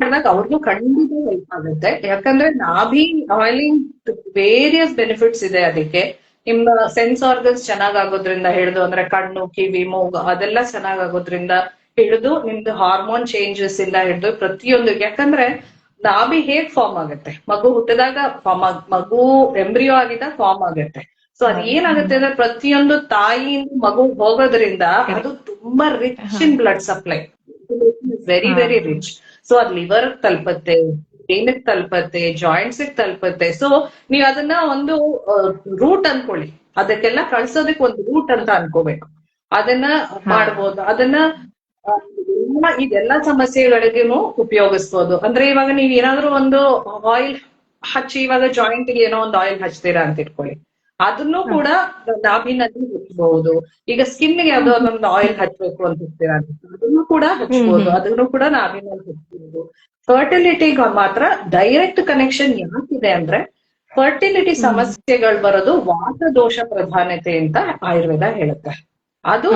ಮಾಡಿದಾಗ ಅವ್ರಿಗೂ ಖಂಡಿತ ಹೆಲ್ಪ್ ಆಗುತ್ತೆ. ಯಾಕಂದ್ರೆ ನಾಭಿ ಆಯಿಲಿಂಗ್ ವೇರಿಯಸ್ ಬೆನಿಫಿಟ್ಸ್ ಇದೆ ಅದಕ್ಕೆ. ನಿಮ್ಮ ಸೆನ್ಸ್ ಆರ್ಗನ್ಸ್ ಚೆನ್ನಾಗಾಗೋದ್ರಿಂದ ಹಿಡಿದು, ಅಂದ್ರೆ ಕಣ್ಣು, ಕಿವಿ, ಮೂಗು ಅದೆಲ್ಲ ಚೆನ್ನಾಗಾಗೋದ್ರಿಂದ ಹಿಡಿದು, ನಿಮ್ದು ಹಾರ್ಮೋನ್ ಚೇಂಜಸ್ ಇಂದ ಹಿಡಿದು ಪ್ರತಿಯೊಂದು. ಯಾಕಂದ್ರೆ ನಾಭಿ ಹೇಗ್ ಫಾರ್ಮ್ ಆಗುತ್ತೆ, ಮಗು ಹುಟ್ಟಿದಾಗ ಮಗು ಎಂಬ್ರಿಯೋ ಆಗಿದ್ದಾಗ ಫಾರ್ಮ್ ಆಗುತ್ತೆ. ಸೊ ಅದ್ ಏನಾಗುತ್ತೆ ಅಂದ್ರೆ, ಪ್ರತಿಯೊಂದು ತಾಯಿಯಿಂದ ಮಗು ಹೋಗೋದ್ರಿಂದ ಅದು ತುಂಬಾ rich in blood supply, very very rich. So ಅದ್ ಲಿವರ್ ತಲುಪತ್ತೆ, ಬ್ರೈನ್ಗೆ ತಲುಪತ್ತೆ, ಜಾಯಿಂಟ್ಸ್ ತಲುಪತ್ತೆ. ಸೊ ನೀವ್ ಅದನ್ನ ಒಂದು ರೂಟ್ ಅನ್ಕೊಳ್ಳಿ, ಅದಕ್ಕೆಲ್ಲ ಕಳ್ಸೋದಕ್ಕೆ ಒಂದು ರೂಟ್ ಅಂತ ಅನ್ಕೋಬೇಕು. ಅದನ್ನ ಮಾಡ್ಬೋದು. ಅದನ್ನ ಇದೆಲ್ಲಾ ಸಮಸ್ಯೆಗಳಿಗೂ ಉಪಯೋಗಿಸ್ಬೋದು. ಅಂದ್ರೆ ಇವಾಗ ನೀವ್ ಏನಾದ್ರು ಒಂದು ಆಯಿಲ್ ಹಚ್ಚಿ, ಇವಾಗ ಜಾಯಿಂಟ್ ಗೆ ಏನೋ ಒಂದು ಆಯಿಲ್ ಹಚ್ತೀರಾ ಅಂತ ಇಟ್ಕೊಳ್ಳಿ, ಅದನ್ನು ಕೂಡ ನಾಭಿನಲ್ಲಿ ಹಚ್ಚಬಹುದು. ಈಗ ಸ್ಕಿನ್ ಗೆ ಯಾವ್ದೋ ಒಂದು ಆಯಿಲ್ ಹಚ್ಬೇಕು ಅಂತ ಇರ್ತೀರಾ ಅಂತ, ಅದನ್ನು ಕೂಡ ಹಚ್ಬಹುದು, ಅದನ್ನು ಕೂಡ ನಾಭಿನಲ್ಲಿ ಹಚ್ಬಹುದು. ಫರ್ಟಿಲಿಟಿಗೆ ಮಾತ್ರ ಡೈರೆಕ್ಟ್ ಕನೆಕ್ಷನ್ ಯಾಕಿದೆ ಅಂದ್ರೆ, ಫರ್ಟಿಲಿಟಿ ಸಮಸ್ಯೆಗಳು ಬರೋದು ವಾತ ದೋಷ ಪ್ರಧಾನತೆ ಅಂತ ಆಯುರ್ವೇದ ಹೇಳುತ್ತೆ. ಅದು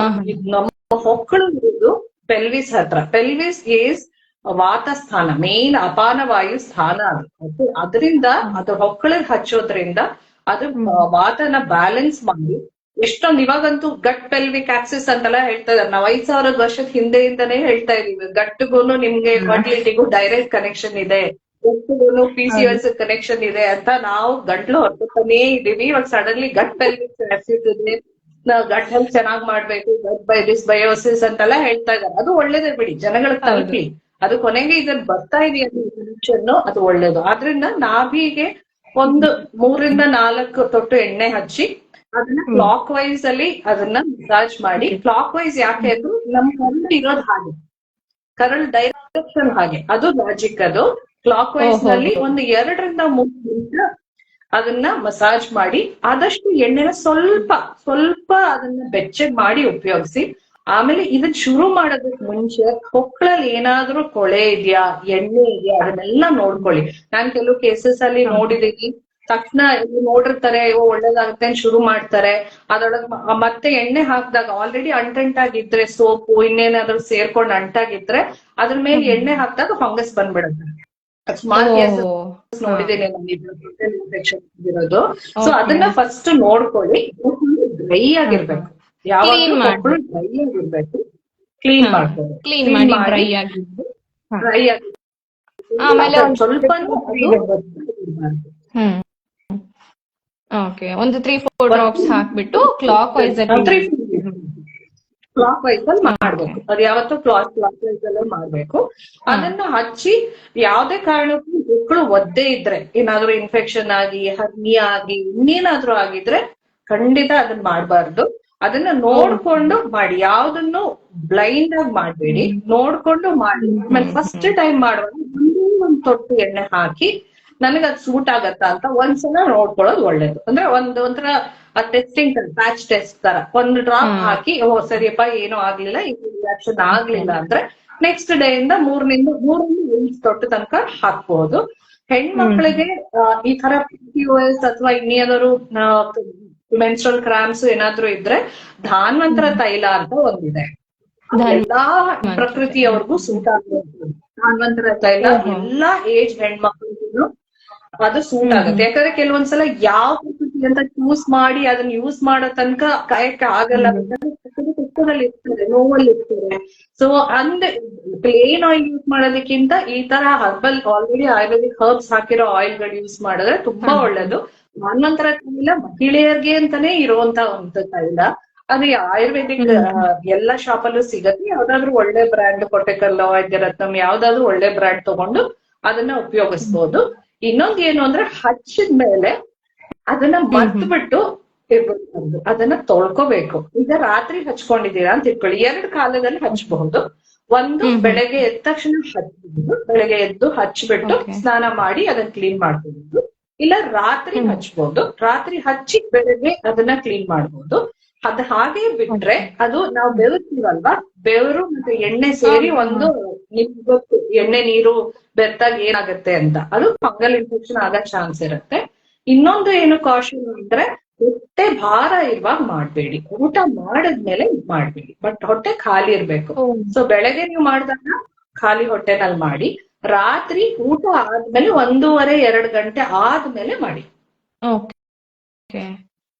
ನಮ್ಮ ಹೊಕ್ಕಳು ಇರುವುದು ಪೆಲ್ವಿಸ್ ಹತ್ರ. ಪೆಲ್ವಿಸ್ ಈಸ್ ವಾತ ಸ್ಥಾನ, ಮೇನ್ ಅಪಾನ ವಾಯು ಸ್ಥಾನ ಅದು. ಅದರಿಂದ ಅದು ಹೊಕ್ಕಳಿಗೆ ಹಚ್ಚೋದ್ರಿಂದ ಅದು ವಾತನ ಬ್ಯಾಲೆನ್ಸ್ ಮಾಡಿ ಎಷ್ಟೊಂದು, ಇವಾಗಂತೂ ಗಟ್ ಪೆಲ್ವಿಕ್ ಆಕ್ಸಿಸ್ ಅಂತೆಲ್ಲ ಹೇಳ್ತಾ ಇದಾರೆ. ನಾವು 5,000 ವರ್ಷದ ಹಿಂದೆಯಿಂದಾನೇ ಹೇಳ್ತಾ ಇದೀವಿ, ಗಟ್ಗೂ ನಿಮ್ಗೆ ಫರ್ಟಿಲಿಟಿಗೂ ಡೈರೆಕ್ಟ್ ಕನೆಕ್ಷನ್ ಇದೆ, PCOS ಕನೆಕ್ಷನ್ ಇದೆ ಅಂತ ನಾವು ಗಂಟ್ಲು ಹೊರತಾನೇ ಇದೀವಿ. ಇವಾಗ ಸಡನ್ಲಿ ಗಟ್ ಪೆಲ್ವಿಕ್ ಆಸಿಡ್ ಇದೆ, ನಾವು ಗಟ್ ಹೆಲ್ತ್ ಚೆನ್ನಾಗ್ ಮಾಡ್ಬೇಕು, ಗಟ್ ಡಿಸ್ಬಯೋಸಿಸ್ ಅಂತೆಲ್ಲ ಹೇಳ್ತಾ ಇದ್ದಾರೆ. ಅದು ಒಳ್ಳೇದೇ ಬಿಡಿ, ಜನಗಳಿಗೆ ತಲುಪಿ. ಅದು ಕೊನೆಗೆ ಇದನ್ನ ಬರ್ತಾ ಇದೆಯಾ ಕನೆಕ್ಷನ್, ಅದು ಒಳ್ಳೇದು. ಆದ್ರಿಂದ ನಾಭಿಗೆ ಒಂದು 3-4 ತೊಟ್ಟು ಎಣ್ಣೆ ಹಚ್ಚಿ ಅದನ್ನ ಕ್ಲಾಕ್ ವೈಸ್ ಅಲ್ಲಿ ಅದನ್ನ ಮಸಾಜ್ ಮಾಡಿ. ಕ್ಲಾಕ್ ವೈಸ್ ಯಾಕೆ ಅಂದ್ರೆ ನಮ್ ಕರಳು ಇರೋದು ಹಾಗೆ, ಕರಳು ಡೈರೆಕ್ಷನ್ ಹಾಗೆ, ಅದು ಲಾಜಿಕ್. ಅದು ಕ್ಲಾಕ್ ವೈಸ್ ನಲ್ಲಿ ಒಂದು 2-3 ನಿಮಿಷ ಅದನ್ನ ಮಸಾಜ್ ಮಾಡಿ, ಆದಷ್ಟು ಎಣ್ಣೆನ ಸ್ವಲ್ಪ ಅದನ್ನ ಬೆಚ್ಚಗ್ ಮಾಡಿ ಉಪಯೋಗಿಸಿ. ಆಮೇಲೆ ಇದನ್ನ ಶುರು ಮಾಡೋದಕ್ಕೆ ಮುಂಚೆ ಹೊಕ್ಕಳಲ್ಲಿ ಏನಾದ್ರೂ ಕೊಳೆ ಇದೆಯಾ, ಎಣ್ಣೆ ಇದೆಯಾ, ಅದನ್ನೆಲ್ಲ ನೋಡ್ಕೊಳ್ಳಿ. ನಾನ್ ಕೆಲವು ಕೇಸಸ್ ಅಲ್ಲಿ ನೋಡಿದೀನಿ, ತಕ್ಷಣ ನೋಡಿರ್ತಾರೆ ಒಳ್ಳೇದಾಗುತ್ತೆ ಅಂತ ಶುರು ಮಾಡ್ತಾರೆ. ಅದ್ರೊಳಗ್ ಮತ್ತೆ ಎಣ್ಣೆ ಹಾಕಿದಾಗ ಆಲ್ರೆಡಿ ಅಂಟಂಟಾಗಿದ್ರೆ, ಸೋಪು ಇನ್ನೇನಾದ್ರೂ ಸೇರ್ಕೊಂಡು ಅಂಟಾಗಿದ್ರೆ ಅದ್ರ ಮೇಲೆ ಎಣ್ಣೆ ಹಾಕಿದಾಗ ಫಂಗಸ್ ಬಂದ್ಬಿಡುತ್ತೆ. ಸ್ಮಾಲ್ ಕೇಸಸ್ ನೋಡಿದ್ದೀನಿ ಇನ್ಫೆಕ್ಷನ್ ಇರೋದು. ಸೊ ಅದನ್ನ ಫಸ್ಟ್ ನೋಡ್ಕೊಳ್ಳಿ. ಡ್ರೈ ಆಗಿರ್ಬೇಕು, ಯಾವಾಗ್ಲೂ ಮಕ್ಕಳು ಡ್ರೈ ಆಗಿರ್ಬೇಕು. ಕ್ಲೀನ್ ಮಾಡ್ಕೋಬೇಕು, ಡ್ರೈ ಆಗಿ ಸ್ವಲ್ಪ ಒಂದು 3-4 ಡ್ರಾಪ್ಸ್ ಹಾಕ್ಬಿಟ್ಟು ಕ್ಲಾಕ್ ವೈಸ್ ಅಲ್ಲಿ ಮಾಡ್ಬೇಕು. ಅದು ಯಾವತ್ತೂ ಕ್ಲಾಕ್ ವೈಸ್ ಅಲ್ಲೇ ಮಾಡ್ಬೇಕು. ಅದನ್ನ ಹಚ್ಚಿ ಯಾವ್ದೇ ಕಾರಣಕ್ಕೂ ಮಕ್ಕಳು ಒದ್ದೆ ಇದ್ರೆ, ಏನಾದ್ರೂ ಇನ್ಫೆಕ್ಷನ್ ಆಗಿ, ಹರ್ನಿಯಾ ಆಗಿ, ಇನ್ನೇನಾದ್ರೂ ಆಗಿದ್ರೆ ಖಂಡಿತ ಅದನ್ನ ಮಾಡ್ಬಾರ್ದು. ಅದನ್ನ ನೋಡ್ಕೊಂಡು ಮಾಡಿ, ಯಾವ್ದನ್ನು ಬ್ಲೈಂಡ್ ಆಗಿ ಮಾಡ್ಬೇಡಿ, ನೋಡ್ಕೊಂಡು ಮಾಡಿ. ಆಮೇಲೆ ಫಸ್ಟ್ ಟೈಮ್ ಮಾಡುವಾಗ ಒಂದ್ ತೊಟ್ಟು ಎಣ್ಣೆ ಹಾಕಿ ನನಗೆ ಅದು ಸೂಟ್ ಆಗತ್ತಾ ಅಂತ ಒಂದ್ಸಲ ನೋಡ್ಕೊಳ್ಳೋದು ಒಳ್ಳೇದು. ಅಂದ್ರೆ ಒಂಥರ ಟೆಸ್ಟಿಂಗ್ ಪ್ಯಾಚ್ ಟೆಸ್ಟ್ ತರ ಒಂದು ಡ್ರಾಪ್ ಹಾಕಿ, ಓ ಸರಿಯಪ್ಪ ಏನೂ ಆಗ್ಲಿಲ್ಲ, ಇದು ರಿಯಾಕ್ಷನ್ ಆಗ್ಲಿಲ್ಲ ಅಂದ್ರೆ ನೆಕ್ಸ್ಟ್ ಡೇ ಇಂದ 3-5 ತೊಟ್ಟು ತನಕ ಹಾಕ್ಬಹುದು. ಹೆಣ್ಮಕ್ಳಿಗೆ ಈ ತರ PCOS ಅಥವಾ ಇನ್ನೇನಾದ್ರು ಮೆನ್ಸ್ಟ್ರಲ್ ಕ್ರಾಂಪ್ಸ್ ಏನಾದ್ರು ಇದ್ರೆ ಧಾನ್ವಂತರ ತೈಲ ಅಂತ ಒಂದಿದೆ. ಎಲ್ಲಾ ಪ್ರಕೃತಿಯವ್ರಿಗೂ ಸೂಟ್ ಆಗುತ್ತೆ ಧಾನ್ವಂತರ ತೈಲ. ಎಲ್ಲಾ ಏಜ್ ಹೆಣ್ಮಕ್ಳಿಗೂ ಅದು ಸೂಟ್ ಆಗುತ್ತೆ. ಯಾಕಂದ್ರೆ ಕೆಲವೊಂದ್ಸಲ ಯಾವ ಪ್ರಕೃತಿ ಅಂತ ಚೂಸ್ ಮಾಡಿ ಅದನ್ನ ಯೂಸ್ ಮಾಡೋ ತನಕ ಕಾಯಕ್ಕೆ ಆಗಲ್ಲ, ಕಷ್ಟದಲ್ಲಿ ಇರ್ತಾರೆ, ನೋವಲ್ಲಿ ಇರ್ತಾರೆ. ಸೊ ಅಂದ್ರೆ ಪ್ಲೇನ್ ಆಯಿಲ್ ಯೂಸ್ ಮಾಡೋದಕ್ಕಿಂತ ಈ ತರ ಹರ್ಬಲ್ ಆಲ್ರೆಡಿ ಆಯುರ್ವೇದಿಕ್ ಹರ್ಬ್ಸ್ ಹಾಕಿರೋ ಆಯಿಲ್ ಗಳು ಯೂಸ್ ಮಾಡಿದ್ರೆ ತುಂಬಾ ಒಳ್ಳೇದು. ಧಾನ್ವಂತರ ತೈಲ ಮಹಿಳೆಯರ್ಗೆ ಅಂತಾನೆ ಇರುವಂತ ಒಂದು ತೈಲ. ಅದು ಆಯುರ್ವೇದಿಕ್ ಎಲ್ಲಾ ಶಾಪಲ್ಲೂ ಸಿಗತ್ತೆ. ಯಾವ್ದಾದ್ರು ಒಳ್ಳೆ ಬ್ರ್ಯಾಂಡ್, ಕೊಟೆಕಲ್, ವೈದ್ಯರತ್ನಂ, ಯಾವ್ದಾದ್ರು ಒಳ್ಳೆ ಬ್ರ್ಯಾಂಡ್ ತಗೊಂಡು ಅದನ್ನ ಉಪಯೋಗಿಸ್ಬೋದು. ಇನ್ನೊಂದ್ ಏನು ಅಂದ್ರೆ ಹಚ್ಚಿದ್ಮೇಲೆ ಅದನ್ನ ಮರ್ತ್ಬಿಟ್ಟು ಇರ್ಬೇಕು, ಅದನ್ನ ತೊಳ್ಕೋಬೇಕು. ಈಗ ರಾತ್ರಿ ಹಚ್ಕೊಂಡಿದೀರಾ ಅಂತ ಇಟ್ಕೊಳ್ಳಿ, 2 ಕಾಲದಲ್ಲಿ ಹಚ್ಬಹುದು. ಒಂದು ಬೆಳಗ್ಗೆ ಎದ್ದ ತಕ್ಷಣ ಹಚ್ಬಹುದು, ಬೆಳಗ್ಗೆ ಎದ್ದು ಹಚ್ಬಿಟ್ಟು ಸ್ನಾನ ಮಾಡಿ ಅದನ್ನ ಕ್ಲೀನ್ ಮಾಡ್ಬಹುದು. ಇಲ್ಲ ರಾತ್ರಿ ಹಚ್ಬಹುದು, ರಾತ್ರಿ ಹಚ್ಚಿ ಬೆಳಗ್ಗೆ ಅದನ್ನ ಕ್ಲೀನ್ ಮಾಡ್ಬೋದು. ಅದ್ ಹಾಗೆ ಬಿಟ್ರೆ ಅದು ನಾವು ಬೆವರ್ತೀವಲ್ವಾ, ಬೆವರು ಮತ್ತೆ ಎಣ್ಣೆ ಸೇರಿ ಒಂದು ನಿಮ್ಗೆ ಗೊತ್ತು ಎಣ್ಣೆ ನೀರು ಬೆರ್ತಾಗ ಏನಾಗತ್ತೆ ಅಂತ, ಅದು ಫಂಗಲ್ ಇನ್ಫೆಕ್ಷನ್ ಆಗೋ ಚಾನ್ಸ್ ಇರುತ್ತೆ. ಇನ್ನೊಂದು ಏನು ಕಾಶನ್ ಅಂದ್ರೆ ಹೊಟ್ಟೆ ಭಾರ ಇರುವಾಗ ಮಾಡ್ಬೇಡಿ, ಊಟ ಮಾಡಿದ್ಮೇಲೆ ಮಾಡ್ಬೇಡಿ, ಬಟ್ ಹೊಟ್ಟೆ ಖಾಲಿ ಇರ್ಬೇಕು. ಸೊ ಬೆಳಗ್ಗೆ ನೀವು ಮಾಡಿದಾಗ ಖಾಲಿ ಹೊಟ್ಟೆನಲ್ಲಿ ಮಾಡಿ, ರಾತ್ರಿ ಊಟ ಆದ್ಮೇಲೆ 1.5-2 ಗಂಟೆ ಆದ್ಮೇಲೆ ಮಾಡಿ.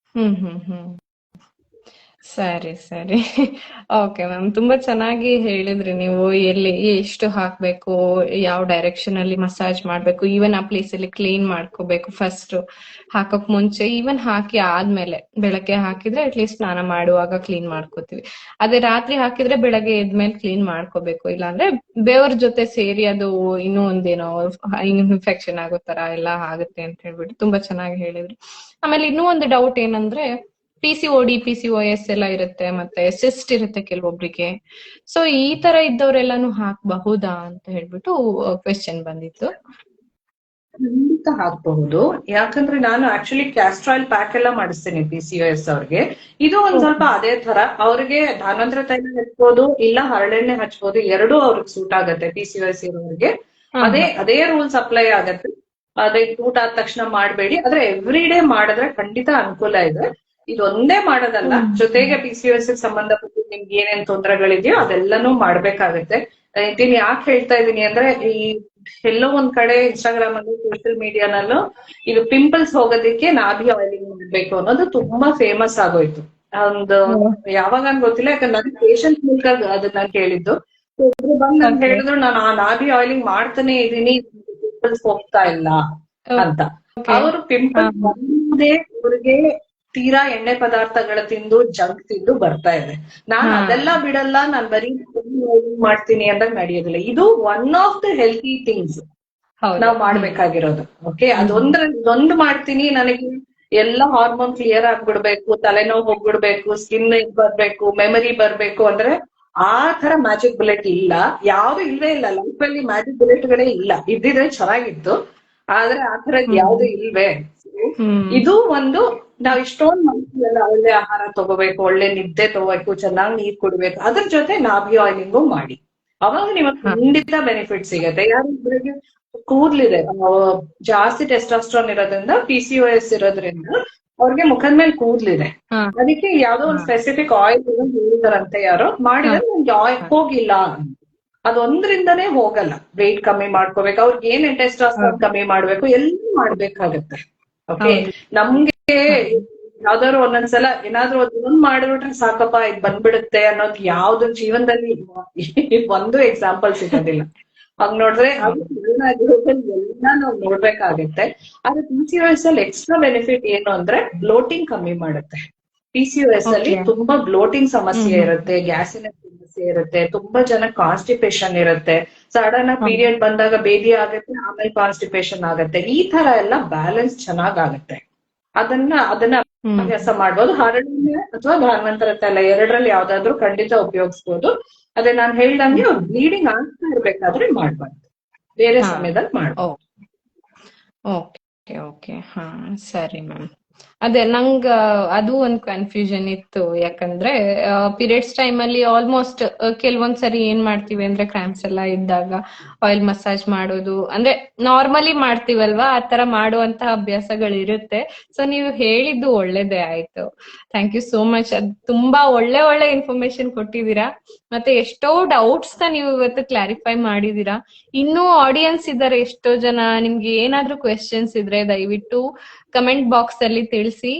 ಸರಿ. ಓಕೆ ಮ್ಯಾಮ್, ತುಂಬಾ ಚೆನ್ನಾಗಿ ಹೇಳಿದ್ರಿ ನೀವು. ಎಲ್ಲಿ ಎಷ್ಟು ಹಾಕ್ಬೇಕು, ಯಾವ ಡೈರೆಕ್ಷನ್ ಅಲ್ಲಿ ಮಸಾಜ್ ಮಾಡ್ಬೇಕು, ಈವನ್ ಆ ಪ್ಲೇಸ್ ಅಲ್ಲಿ ಕ್ಲೀನ್ ಮಾಡ್ಕೋಬೇಕು ಫಸ್ಟ್ ಹಾಕಕ್ ಮುಂಚೆ, ಈವನ್ ಹಾಕಿ ಆದ್ಮೇಲೆ. ಬೆಳಗ್ಗೆ ಹಾಕಿದ್ರೆ ಅಟ್ಲೀಸ್ಟ್ ಸ್ನಾನ ಮಾಡುವಾಗ ಕ್ಲೀನ್ ಮಾಡ್ಕೋತೀವಿ, ಅದೇ ರಾತ್ರಿ ಹಾಕಿದ್ರೆ ಬೆಳಗ್ಗೆ ಎದ್ಮೇಲೆ ಕ್ಲೀನ್ ಮಾಡ್ಕೋಬೇಕು. ಇಲ್ಲಾಂದ್ರೆ ಬೇವ್ರ ಜೊತೆ ಸೇರಿ ಅದು ಇನ್ನೂ ಒಂದೇನೋ ಇನ್ಫೆಕ್ಷನ್ ಆಗೋ ತರ ಎಲ್ಲ ಆಗುತ್ತೆ ಅಂತ ಹೇಳ್ಬಿಟ್ಟು ತುಂಬಾ ಚೆನ್ನಾಗಿ ಹೇಳಿದ್ರಿ. ಆಮೇಲೆ ಇನ್ನೂ ಒಂದು ಡೌಟ್ ಏನಂದ್ರೆ, PCOD, PCOS ಎಲ್ಲ ಇರುತ್ತೆ, ಮತ್ತೆ ಸಿಸ್ಟ್ ಇರುತ್ತೆ ಕೆಲವೊಬ್ರಿಗೆ. ಸೊ ಈ ತರ ಇದ್ದವರೆಲ್ಲಾನು ಹಾಕಬಹುದಾ ಅಂತ ಹೇಳ್ಬಿಟ್ಟು ಕ್ವೆಶ್ಚನ್ ಬಂದಿತ್ತು. ಖಂಡಿತ ಹಾಕಬಹುದು. ಯಾಕಂದ್ರೆ ನಾನು ಆಕ್ಚುಲಿ ಕ್ಯಾಸ್ಟ್ರಾಯಿಲ್ ಪ್ಯಾಕ್ ಎಲ್ಲ ಮಾಡಿಸ್ತೇನೆ PCOS ಅವ್ರಿಗೆ. ಇದು ಒಂದ್ ಸ್ವಲ್ಪ ಅದೇ ತರ, ಅವ್ರಿಗೆ ಧಾನ್ವಂತರ ತೈಲ ಹಚ್ಬೋದು, ಇಲ್ಲ ಹರಳೆಣ್ಣೆ ಹಚ್ಬೋದು, ಎರಡೂ ಅವ್ರಿಗೆ ಸೂಟ್ ಆಗತ್ತೆ. PCOS ಇರೋರಿಗೆ ಅದೇ ರೂಲ್ಸ್ ಅಪ್ಲೈ ಆಗತ್ತೆ. ಅದೇ ಊಟ ಆದ ತಕ್ಷಣ ಮಾಡ್ಬೇಡಿ, ಆದ್ರೆ ಎವ್ರಿ ಡೇ ಮಾಡಿದ್ರೆ ಖಂಡಿತ ಅನುಕೂಲ ಇದೆ. ಇದೊಂದೇ ಮಾಡೋದಲ್ಲ, ಜೊತೆಗೆ PCOS ಸಂಬಂಧಪಟ್ಟ ನಿಮ್ಗೆ ಏನೇನ್ ತೊಂದರೆಗಳಿದೆಯೋ ಅದೆಲ್ಲಾನು ಮಾಡ್ಬೇಕಾಗತ್ತೆ. ಇದನ್ನ ಯಾಕೆ ಹೇಳ್ತಾ ಇದೀನಿ ಅಂದ್ರೆ, ಈ ಎಲ್ಲೋ ಒಂದ್ ಕಡೆ ಇನ್ಸ್ಟಾಗ್ರಾಮ್ ಅಲ್ಲಿ, ಸೋಷಿಯಲ್ ಮೀಡಿಯಾನಲ್ಲೂ ಇದು ಪಿಂಪಲ್ಸ್ ಹೋಗೋದಕ್ಕೆ ನಾಭಿ ಆಯಿಲಿಂಗ್ ಮಾಡ್ಬೇಕು ಅನ್ನೋದು ತುಂಬಾ ಫೇಮಸ್ ಆಗೋಯ್ತು. ಒಂದು ಯಾವಾಗ ಗೊತ್ತಿಲ್ಲ, ಯಾಕಂದ್ರೆ ನನ್ನ ಪೇಷಂಟ್ ಮೂಲಕ ಅದನ್ನ ಕೇಳಿದ್ದು. ಬಂದು ನನ್ ಹೇಳಿದ್ರು, ನಾನು ಆ ನಾಭಿ ಆಯಿಲಿಂಗ್ ಮಾಡ್ತಾನೆ ಇದೀನಿ, ಪಿಂಪಲ್ಸ್ ಹೋಗ್ತಾ ಇಲ್ಲ ಅಂತ. Okay. ಅವರು ಪಿಂಪಲ್ಸ್ ಒಂದೇ ಅವ್ರಿಗೆ ತೀರಾ ಎಣ್ಣೆ ಪದಾರ್ಥಗಳ ತಿಂದು ಜಂಕ್ ತಿಂದು ಬರ್ತಾ ಇದೆ. ನಾನ್ ಅದೆಲ್ಲ ಬಿಡಲ್ಲ, ನಾನ್ ಬರೀ ಮಾಡ್ತೀನಿ ಅಂದಾಗ ನಡೆಯೋದಿಲ್ಲ. ಇದು one of the healthy things ನಾವ್ ಮಾಡ್ಬೇಕಾಗಿರೋದು. ಓಕೆ, ಇದೊಂದು ಮಾಡ್ತೀನಿ, ನನಗೆ ಎಲ್ಲ ಹಾರ್ಮೋನ್ ಕ್ಲಿಯರ್ ಆಗ್ಬಿಡ್ಬೇಕು, ತಲೆನೋವು ಹೋಗ್ಬಿಡ್ಬೇಕು, ಸ್ಕಿನ್ ಬರ್ಬೇಕು, ಮೆಮರಿ ಬರ್ಬೇಕು ಅಂದ್ರೆ ಆ ತರ ಮ್ಯಾಜಿಕ್ ಬುಲೆಟ್ ಇಲ್ಲ. ಯಾವ್ದು ಇಲ್ವೇ ಇಲ್ಲ ಲೈಫ್ ಅಲ್ಲಿ. ಮ್ಯಾಜಿಕ್ ಬುಲೆಟ್ ಗಳೇ ಇಲ್ಲ. ಇದ್ದಿದ್ರೆ ಚೆನ್ನಾಗಿತ್ತು, ಆದ್ರೆ ಆ ತರ ಯಾವ್ದು ಇಲ್ವೇ. ಇದು ಒಂದು, ನಾವ್ ಇಷ್ಟೊಂದು ಮಾಡ್ತೀವಲ್ಲ, ಒಳ್ಳೆ ಆಹಾರ ತಗೋಬೇಕು, ಒಳ್ಳೆ ನಿದ್ದೆ ತಗೋಬೇಕು, ಚೆನ್ನಾಗಿ ನೀರ್ ಕುಡ್ಬೇಕು, ಅದ್ರ ಜೊತೆ ನಾಭಿ ಆಯಿಲಿಂಗು ಮಾಡಿ. ಅವಾಗ ನಿಮಗೆ ಖಂಡಿತ ಬೆನಿಫಿಟ್ ಸಿಗತ್ತೆ. ಯಾರಿಬ್ಬರಿಗೆ ಕೂದ್ಲಿದೆ, ಜಾಸ್ತಿ ಟೆಸ್ಟಾಸ್ಟ್ರಾನ್ ಇರೋದ್ರಿಂದ, PCOS ಇರೋದ್ರಿಂದ ಅವ್ರಿಗೆ ಮುಖದ ಮೇಲೆ ಕೂದ್ಲಿದೆ, ಅದಕ್ಕೆ ಯಾವ್ದೋ ಒಂದು ಸ್ಪೆಸಿಫಿಕ್ ಆಯಿಲ್ ಹೇಳಿದಾರಂತೆ ಯಾರೋ ಮಾಡಿದ್ರೆ ನಿಮ್ಗೆ ಆಯಿಲ್ ಹೋಗಿಲ್ಲ, ಅದೊಂದ್ರಿಂದನೇ ಹೋಗಲ್ಲ. ವೆಯ್ಟ್ ಕಮ್ಮಿ ಮಾಡ್ಕೋಬೇಕು, ಅವ್ರಿಗೆ ಏನ್ ಟೆಸ್ಟಾಸ್ಟ್ರಾನ್ ಕಮ್ಮಿ ಮಾಡ್ಬೇಕು, ಎಲ್ಲ ಮಾಡ್ಬೇಕಾಗತ್ತೆ. ಓಕೆ, ನಮ್ಗೆ ಯಾವ್ದಾದ್ರು ಒಂದೊಂದ್ಸಲ ಏನಾದ್ರು ಒಂದ್ ಮಾಡಿಬಿಟ್ರೆ ಸಾಕಪ್ಪ ಇದು ಬಂದ್ಬಿಡುತ್ತೆ ಅನ್ನೋದು ಯಾವ್ದು ಜೀವನದಲ್ಲಿ ಒಂದು ಎಕ್ಸಾಂಪಲ್ ಸಿಗೋದಿಲ್ಲ. ಹಂಗ್ ನೋಡಿದ್ರೆ ಎಲ್ಲ ನಾವು ನೋಡ್ಬೇಕಾಗತ್ತೆ. ಆದ್ರೆ PCOS ಅಲ್ಲಿ ಎಕ್ಸ್ಟ್ರಾ ಬೆನಿಫಿಟ್ ಏನು ಅಂದ್ರೆ ಬ್ಲೋಟಿಂಗ್ ಕಮ್ಮಿ ಮಾಡುತ್ತೆ. PCOS ಅಲ್ಲಿ ತುಂಬಾ ಬ್ಲೋಟಿಂಗ್ ಸಮಸ್ಯೆ ಇರುತ್ತೆ, ಗ್ಯಾಸಿನ ಸಮಸ್ಯೆ ಇರುತ್ತೆ, ತುಂಬಾ ಜನ ಕಾನ್ಸ್ಟಿಪೇಷನ್ ಇರುತ್ತೆ, ಸಡನ್ ಆಗಿ ಪೀರಿಯಡ್ ಬಂದಾಗ ಬೇದಿ ಆಗುತ್ತೆ, ಆಮೇಲೆ ಕಾನ್ಸ್ಟಿಪೇಷನ್ ಆಗುತ್ತೆ. ಈ ತರ ಎಲ್ಲ ಬ್ಯಾಲೆನ್ಸ್ ಚೆನ್ನಾಗಾಗತ್ತೆ. ಅದನ್ನ ಅಭ್ಯಾಸ ಮಾಡ್ಬೋದು. ಹರಳಿನ ಅಥವಾ ಭಾಗವಂತರ ತೈಲ ಎರಡರಲ್ಲಿ ಯಾವ್ದಾದ್ರು ಖಂಡಿತ ಉಪಯೋಗಿಸ್ಬೋದು. ಅದೇ ನಾನ್ ಹೇಳ್ದಂಗೆ ಅವ್ರು ಬ್ಲೀಡಿಂಗ್ ಆಗ್ತಾ ಇರ್ಬೇಕಾದ್ರೆ ಮಾಡ್ಬಾರ್ದು, ಬೇರೆ ಸಮಯದಲ್ಲಿ ಮಾಡ್ಬೋದು. ಓಕೆ ಓಕೆ, ಹಾ ಸರಿ ಮ್ಯಾಮ್. ಅದೇ ನಂಗ ಅದು ಒಂದ್ ಕನ್ಫ್ಯೂಷನ್ ಇತ್ತು. ಯಾಕಂದ್ರೆ ಪೀರಿಯಡ್ಸ್ ಟೈಮ್ ಅಲ್ಲಿ ಆಲ್ಮೋಸ್ಟ್ ಕೆಲವೊಂದ್ಸರಿ ಏನ್ ಮಾಡ್ತೀವಿ ಅಂದ್ರೆ ಕ್ರಾಂಪ್ಸ್ ಎಲ್ಲ ಇದ್ದಾಗ ಆಯಿಲ್ ಮಸಾಜ್ ಮಾಡೋದು, ಅಂದ್ರೆ ನಾರ್ಮಲಿ ಮಾಡ್ತೀವಲ್ವಾ, ಆ ತರ ಮಾಡುವಂತಹ ಅಭ್ಯಾಸಗಳು ಇರುತ್ತೆ. ಸೊ ನೀವು ಹೇಳಿದ್ದು ಒಳ್ಳೇದೇ ಆಯ್ತು. Thank you so much. ಅದ್ ತುಂಬಾ ಒಳ್ಳೆ ಇನ್ಫಾರ್ಮೇಶನ್ ಕೊಟ್ಟಿದ್ದೀರಾ, ಮತ್ತೆ ಎಷ್ಟೋ ಡೌಟ್ಸ್ ನ ನೀವು ಇವತ್ತು ಕ್ಲಾರಿಫೈ ಮಾಡಿದೀರಾ. ಇನ್ನೂ ಆಡಿಯನ್ಸ್ ಇದ್ದಾರೆ ಎಷ್ಟೋ ಜನ, ನಿಮ್ಗೆ ಏನಾದ್ರೂ ಕ್ವೆಶನ್ಸ್ ಇದ್ರೆ ದಯವಿಟ್ಟು ಕಮೆಂಟ್ ಬಾಕ್ಸ್ ಅಲ್ಲಿ ತಿಳಿಸಿ,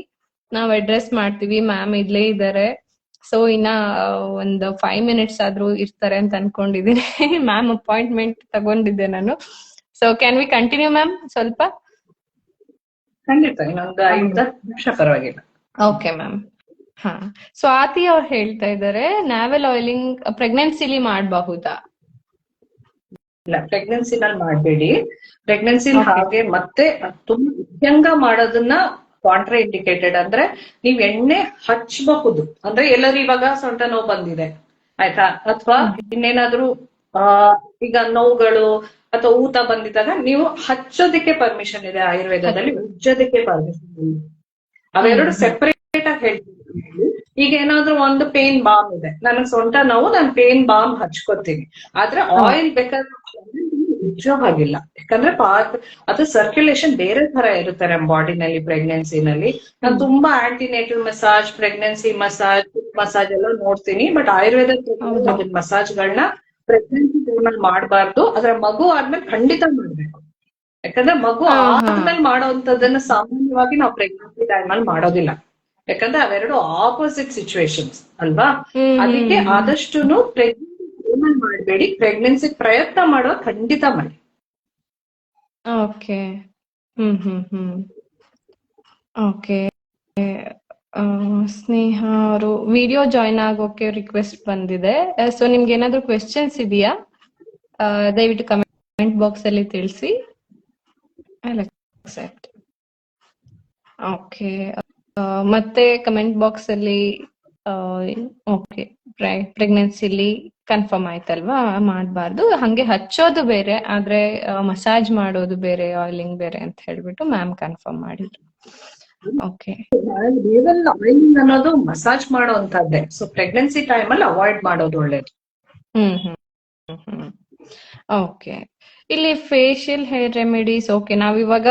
ನಾವ್ ಅಡ್ರೆಸ್ ಮಾಡ್ತೀವಿ. ಮ್ಯಾಮ್ ಇಲ್ಲೇ ಇದ್ದಾರೆ, ಸೊ ಇನ್ನ ಒಂದು 5 minutes ಆದ್ರೂ ಇರ್ತಾರೆ ಅಂತ ಅನ್ಕೊಂಡಿದೀನಿ. ಮ್ಯಾಮ್ ಅಪಾಯಿಂಟ್ಮೆಂಟ್ ತಗೊಂಡಿದ್ದೆ ನಾನು. So can we continue ma'am? ಸ್ವಲ್ಪ ಖಂಡಿತ ಇನ್ನೊಂದು 5 ನಿಮಿಷ ಪರವಾಗಿಲ್ಲ. Okay ma'am. ಹಾ, ಸ್ವಾತಿ ಅವ್ರು ಹೇಳ್ತಾ ಇದ್ದಾರೆ, ನ್ಯಾವೆಲ್ ಆಯಿಲಿಂಗ್ ಪ್ರೆಗ್ನೆನ್ಸಿಲಿ ಮಾಡಬಹುದಾ? ಇಲ್ಲ, ಪ್ರೆಗ್ನೆನ್ಸಿನಲ್ಲಿ ಮಾಡ್ಬೇಡಿ. ಪ್ರೆಗ್ನೆನ್ಸಿಲಿ ಹಾಗೆ ಮತ್ತೆ ತುಂಬಾ ಅತ್ಯಂಗ ಮಾಡೋದನ್ನ ಕಾಂಟ್ರಾ ಇಂಡಿಕೇಟೆಡ್. ಅಂದ್ರೆ ನೀವ್ ಎಣ್ಣೆ ಹಚ್ಚಬಹುದು, ಅಂದ್ರೆ ಎಲ್ಲರೂ ಇವಾಗ ಸೊಂಟ ನೋವು ಬಂದಿದೆ ಆಯ್ತಾ, ಅಥವಾ ಇನ್ನೇನಾದ್ರೂ ಈಗ ನೋವುಗಳು ಅಥವಾ ಊತ ಬಂದಿದ್ದಾಗ ನೀವು ಹಚ್ಚೋದಿಕ್ಕೆ ಪರ್ಮಿಷನ್ ಇದೆ ಆಯುರ್ವೇದದಲ್ಲಿ, ಉಜ್ಜೋದಿಕ್ಕೆ ಪರ್ಮಿಷನ್ ಇದೆ. ಅವೆರಡು ಸೆಪರೇಟ್ ಆಗಿ ಹೇಳ್ತೀನಿ. ಈಗ ಏನಾದ್ರೂ ಒಂದು ಪೇನ್ ಬಾಮ್ ಇದೆ, ನನಗ್ ಸೊಂಟ ನೋವು, ನಾನು ಪೇನ್ ಬಾಮ್ ಹಚ್ಕೋತೀನಿ. ಆದ್ರೆ ಆಯಿಲ್ ಬೇಕಾದ್ರೆ ಉಜ್ಜೋ ಹಾಗಿಲ್ಲ, ಯಾಕಂದ್ರೆ ಅದು ಸರ್ಕ್ಯುಲೇಷನ್ ಬೇರೆ ತರ ಇರುತ್ತೆ ನಮ್ಮ ಬಾಡಿನಲ್ಲಿ. ಪ್ರೆಗ್ನೆನ್ಸಿನಲ್ಲಿ ನಾನು ತುಂಬಾ ಆಂಟಿನೇಟಲ್ ಮಸಾಜ್, ಪ್ರೆಗ್ನೆನ್ಸಿ ಮಸಾಜ್ ಎಲ್ಲ ನೋಡ್ತೀನಿ. ಬಟ್ ಆಯುರ್ವೇದ ಮಸಾಜ್ಗಳನ್ನ ಪ್ರೆಗ್ನೆನ್ಸಿ ಟೈಮಲ್ಲಿ ಮಾಡಬಾರ್ದು. ಅದ್ರ ಮಗು ಆದ್ಮೇಲೆ ಖಂಡಿತ ಮಾಡ್ಬೇಕು, ಯಾಕಂದ್ರೆ ಮಗು ಆದ್ಮೇಲೆ ಮಾಡೋಂಥದ್ದನ್ನ ಸಾಮಾನ್ಯವಾಗಿ ನಾವು ಪ್ರೆಗ್ನೆನ್ಸಿ ಟೈಮಲ್ಲಿ ಮಾಡೋದಿಲ್ಲ, ಯಾಕಂದ್ರೆ ಅವೆರಡು ಆಪೋಸಿಟ್ ಸಿಚುವೇಶನ್ಸ್ ಅಲ್ವಾ. ಅದಕ್ಕೆ ಆದಷ್ಟು ಪ್ರೆಗ್ನೆನ್ಸಿ ಮಾಡಬೇಡಿ, ಪ್ರೆಗ್ನೆನ್ಸಿ ಪ್ರಯತ್ನ ಮಾಡೋ ಖಂಡಿತ ಮಾಡಿ. Okay, okay. ಸ್ನೇಹ ಅವರು ವಿಡಿಯೋ ಜಾಯಿನ್ ಆಗೋಕೆ ರಿಕ್ವೆಸ್ಟ್ ಬಂದಿದೆ. ಸೊ ನಿಮ್ಗೆ ಏನಾದ್ರು ಕ್ವೆಶ್ಚನ್ಸ್ ಇದೆಯಾ? ದಯವಿಟ್ಟು ಕಮೆಂಟ್ ಬಾಕ್ಸ್ ಅಲ್ಲಿ ತಿಳಿಸಿ. ಓಕೆ, ಮತ್ತೆ ಕಮೆಂಟ್ ಬಾಕ್ಸ್ ಅಲ್ಲಿ ಓಕೆ, ಪ್ರೆಗ್ನೆನ್ಸಿಲಿ ಕನ್ಫರ್ಮ್ ಆಯ್ತಲ್ವಾ, ಮಾಡಬಾರ್ದು, ಹಂಗೆ ಹಚ್ಚೋದು ಬೇರೆ, ಆದ್ರೆ ಮಸಾಜ್ ಮಾಡೋದು ಬೇರೆ, ಆಯಿಲಿಂಗ್ ಬೇರೆ ಅಂತ ಹೇಳ್ಬಿಟ್ಟು ಮ್ಯಾಮ್ ಕನ್ಫರ್ಮ್ ಮಾಡಿದ್ರು. ಓಕೆ, ಆಯಿಲಿಂಗ್ ಅನ್ನೋದು ಮಸಾಜ್ ಮಾಡೋಂಥದ್ದೇ. ಸೊ ಪ್ರೆಗ್ನೆನ್ಸಿ ಟೈಮಲ್ಲಿ ಅವಾಯ್ಡ್ ಮಾಡೋದು ಒಳ್ಳೇದು. ಓಕೆ. ಇಲ್ಲಿ ಫೇಶಿಯಲ್ ಹೇರ್ ರೆಮಿಡೀಸ್, ಓಕೆ, ನಾವಿವಾಗ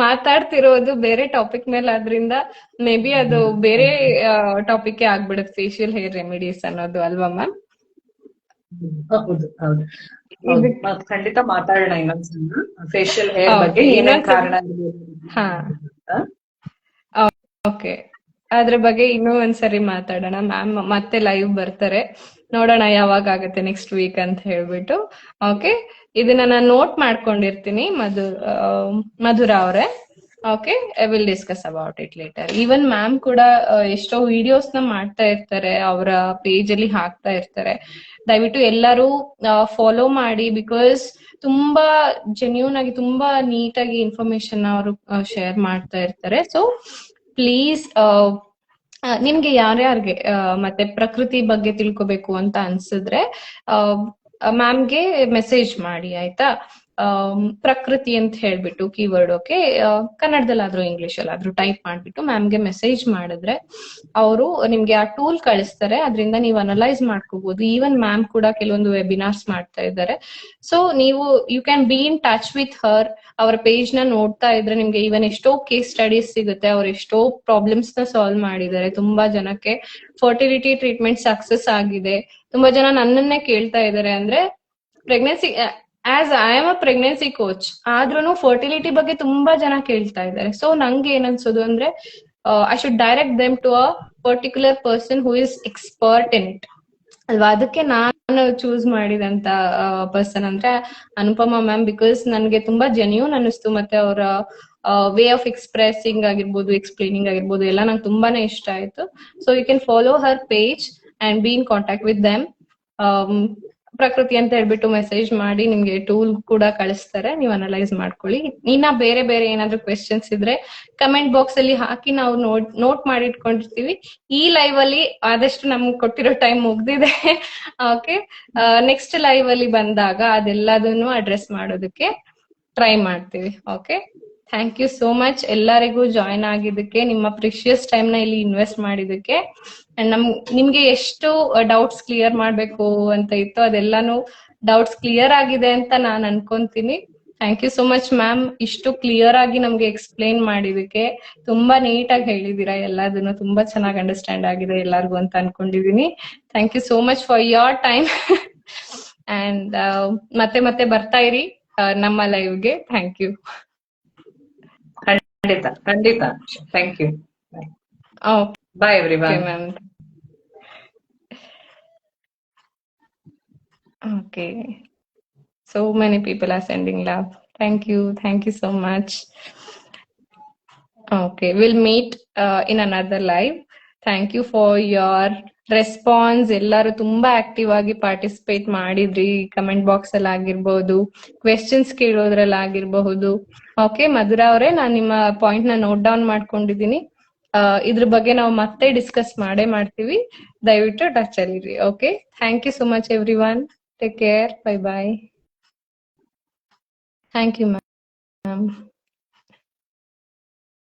ಮಾತಾಡ್ತಿರೋದು ಬೇರೆ ಟಾಪಿಕ್ ಮೇಲೆ, ಆದ್ರಿಂದ ಮೇ ಬಿ ಅದು ಬೇರೆ ಟಾಪಿಕ್ ಆಗ್ಬಿಡುತ್ತೆ, ಫೇಶಿಯಲ್ ಹೇರ್ ರೆಮಿಡೀಸ್ ಅನ್ನೋದು, ಅಲ್ವಾ ಮ್ಯಾಮ್? ಹೌದು ಹೌದು, ಖಂಡಿತ ಮಾತಾಡೋಣ ಇನ್ನೊಂದ್ಸಲ ಫೇಶಿಯಲ್ ಹೇರ್ ಬಗ್ಗೆ, ಏನೇನ್ ಕಾರಣ. ಓಕೆ, ಅದ್ರ ಬಗ್ಗೆ ಇನ್ನೂ ಒಂದ್ಸರಿ ಮಾತಾಡೋಣ. ಮ್ಯಾಮ್ ಮತ್ತೆ ಲೈವ್ ಬರ್ತಾರೆ, ನೋಡೋಣ ಯಾವಾಗ ಆಗುತ್ತೆ, ನೆಕ್ಸ್ಟ್ ವೀಕ್ ಅಂತ ಹೇಳ್ಬಿಟ್ಟು. ಓಕೆ, ಇದನ್ನ ನಾನು ನೋಟ್ ಮಾಡ್ಕೊಂಡಿರ್ತೀನಿ ಮಧುರಾ ಅವರೇ. Okay, I will discuss about it later. Even ma'am ಕೂಡ ಎಷ್ಟೋ ವಿಡಿಯೋಸ್ ನ ಮಾಡ್ತಾ ಇರ್ತಾರೆ, ಅವರ ಪೇಜ್ ಅಲ್ಲಿ ಹಾಕ್ತಾ ಇರ್ತಾರೆ. ದಯವಿಟ್ಟು ಎಲ್ಲರೂ ಫಾಲೋ ಮಾಡಿ, ಬಿಕಾಸ್ ತುಂಬಾ ಜೆನ್ಯೂನ್ ಆಗಿ ತುಂಬಾ ನೀಟಾಗಿ ಇನ್ಫಾರ್ಮೇಶನ್ ಅವರು ಶೇರ್ ಮಾಡ್ತಾ ಇರ್ತಾರೆ. ಸೊ ಪ್ಲೀಸ್ ನಿಮ್ಗೆ ಯಾರ್ಯಾರಿಗೆ ಮತ್ತೆ ಪ್ರಕೃತಿ ಬಗ್ಗೆ ತಿಳ್ಕೊಬೇಕು ಅಂತ ಅನ್ಸಿದ್ರೆ ಮ್ಯಾಮ್ಗೆ ಮೆಸೇಜ್ ಮಾಡಿ, ಆಯ್ತಾ. ಪ್ರಕೃತಿ ಅಂತ ಹೇಳ್ಬಿಟ್ಟು ಕೀವರ್ಡ್, ಓಕೆ, ಕನ್ನಡದಲ್ಲಾದ್ರೂ ಇಂಗ್ಲಿಷ್ ಅಲ್ಲಾದ್ರೂ ಟೈಪ್ ಮಾಡ್ಬಿಟ್ಟು ಮ್ಯಾಮ್ಗೆ ಮೆಸೇಜ್ ಮಾಡಿದ್ರೆ ಅವರು ನಿಮ್ಗೆ ಆ ಟೂಲ್ ಕಳಿಸ್ತಾರೆ. ಅದರಿಂದ ನೀವು ಅನಲೈಸ್ ಮಾಡ್ಕೋಬಹುದು. ಈವನ್ ಮ್ಯಾಮ್ ಕೂಡ ಕೆಲವೊಂದು ವೆಬಿನಾರ್ಸ್ ಮಾಡ್ತಾ ಇದ್ದಾರೆ. ಸೊ ನೀವು you can be in touch with her. ಅವರ ಪೇಜ್ ನ ನೋಡ್ತಾ ಇದ್ರೆ ನಿಮ್ಗೆ ಈವನ್ ಎಷ್ಟೋ ಕೇಸ್ ಸ್ಟಡೀಸ್ ಸಿಗುತ್ತೆ. ಅವ್ರು ಎಷ್ಟೋ ಪ್ರಾಬ್ಲಮ್ಸ್ ನ ಸಾಲ್ವ್ ಮಾಡಿದ್ದಾರೆ. ತುಂಬಾ ಜನಕ್ಕೆ ಫರ್ಟಿಲಿಟಿ ಟ್ರೀಟ್ಮೆಂಟ್ ಸಕ್ಸಸ್ ಆಗಿದೆ. ತುಂಬಾ ಜನ ನನ್ನನ್ನೇ ಕೇಳ್ತಾ ಇದ್ದಾರೆ, ಅಂದ್ರೆ pregnancy, as I am a pregnancy coach ಆದ್ರೂ ಫರ್ಟಿಲಿಟಿ ಬಗ್ಗೆ ತುಂಬಾ ಜನ ಕೇಳ್ತಾ ಇದ್ದಾರೆ. ಸೊ ನಂಗೆ ಏನನ್ಸೋದು ಅಂದ್ರೆ I should direct them to a particular person who is expert in it ಅಲ್ವಾ. ಅದಕ್ಕೆ ನಾನು ಚೂಸ್ ಮಾಡಿದಂತ ಪರ್ಸನ್ ಅಂದ್ರೆ ಅನುಪಮಾ ಮ್ಯಾಮ್, ಬಿಕಾಸ್ ನನ್ಗೆ ತುಂಬಾ ಜೆನ್ಯೂನ್ ಅನ್ನಿಸ್ತು. ಮತ್ತೆ ಅವರ ವೇ ಆಫ್ ಎಕ್ಸ್ಪ್ರೆಸಿಂಗ್ ಆಗಿರ್ಬೋದು, ಎಕ್ಸ್ಪ್ಲೇನಿಂಗ್ ಆಗಿರ್ಬೋದು, ಎಲ್ಲ ನಂಗೆ ತುಂಬಾನೇ ಇಷ್ಟ ಆಯ್ತು. So you can follow her page and be in contact with them. Prakriti ಅಂತ ಹೇಳ್ಬಿಟ್ಟು ಮೆಸೇಜ್ ಮಾಡಿ, ನಿಮ್ಗೆ ಟೂಲ್ ಕೂಡ ಕಳಿಸ್ತಾರೆ, ನೀವು ಅನಲೈಸ್ ಮಾಡ್ಕೊಳ್ಳಿ. ಇನ್ನ ಬೇರೆ ಬೇರೆ ಏನಾದ್ರು ಕ್ವೆಶನ್ಸ್ ಇದ್ರೆ ಕಮೆಂಟ್ ಬಾಕ್ಸ್ ಅಲ್ಲಿ ಹಾಕಿ, ನಾವು ನೋಟ್ ಮಾಡಿ ಇಟ್ಕೊಂಡಿರ್ತೀವಿ. ಈ ಲೈವ್ ಅಲ್ಲಿ ಆದಷ್ಟು ನಮ್ಗೆ ಕೊಟ್ಟಿರೋ ಟೈಮ್ ಮುಗ್ದಿದೆ. ಓಕೆ, ನೆಕ್ಸ್ಟ್ ಲೈವ್ ಅಲ್ಲಿ ಬಂದಾಗ ಅದೆಲ್ಲದನ್ನು ಅಡ್ರೆಸ್ ಮಾಡೋದಕ್ಕೆ ಟ್ರೈ ಮಾಡ್ತೀವಿ. Okay, thank you so much ಎಲ್ಲರಿಗೂ ಜಾಯಿನ್ ಆಗಿದ್ದಕ್ಕೆ, ನಿಮ್ಮ ಪ್ರಿಷಿಯಸ್ ಟೈಮ್ ನ ಇಲ್ಲಿ ಇನ್ವೆಸ್ಟ್ ಮಾಡಿದಕ್ಕೆ. ಅಂಡ್ ನಿಮ್ಗೆ ಎಷ್ಟು ಡೌಟ್ಸ್ ಕ್ಲಿಯರ್ ಮಾಡ್ಬೇಕು ಅಂತ ಇತ್ತು, ಅದೆಲ್ಲಾನು ಡೌಟ್ಸ್ ಕ್ಲಿಯರ್ ಆಗಿದೆ ಅಂತ ನಾನು ಅನ್ಕೊಂತೀನಿ. Thank you so much ma'am, ಇಷ್ಟು ಕ್ಲಿಯರ್ ಆಗಿ ನಮ್ಗೆ ಎಕ್ಸ್ಪ್ಲೇನ್ ಮಾಡಿದಕ್ಕೆ. ತುಂಬಾ ನೀಟಾಗಿ ಹೇಳಿದೀರಾ, ಎಲ್ಲದನ್ನು ತುಂಬಾ ಚೆನ್ನಾಗಿ ಅಂಡರ್ಸ್ಟ್ಯಾಂಡ್ ಆಗಿದೆ ಎಲ್ಲರಿಗೂ ಅಂತ ಅನ್ಕೊಂಡಿದೀನಿ. Thank you so much for your time. And ಮತ್ತೆ ಮತ್ತೆ ಬರ್ತಾ ಇರಿ ನಮ್ಮ ಲೈವ್ಗೆ. Thank you. ಖಂಡಿತ ಖಂಡಿತ. Thank you. Bye everyone. Okay, ma'am. Okay. So many people are sending love. Thank you. Thank you so much. Okay, we'll meet in another live. Thank you for your response. ಎಲ್ಲರೂ ತುಂಬಾ active ಆಗಿ participate ಮಾಡಿದ್ರಿ. Comment box ಅಲ್ಲಿ ಆಗಿರ್ಬಹುದು, questions ಕೇಳೋದ್ರಲ್ಲಿ ಆಗಿರಬಹುದು. Okay Madhura ಅವರೇ, ನಾನು ನಿಮ್ಮ ಪಾಯಿಂಟ್ ನ ನೋಟ್ ಡೌನ್ ಮಾಡ್ಕೊಂಡಿದೀನಿ. ಇದ್ರ ಬಗ್ಗೆ ನಾವು ಮತ್ತೆ ಡಿಸ್ಕಸ್ ಮಾಡ್ತೀವಿ. ದಯವಿಟ್ಟು ಟಚ್ ಅಲ್ಲಿ. Okay, thank you so much everyone. Take care. Bye bye. Thank you ma'am.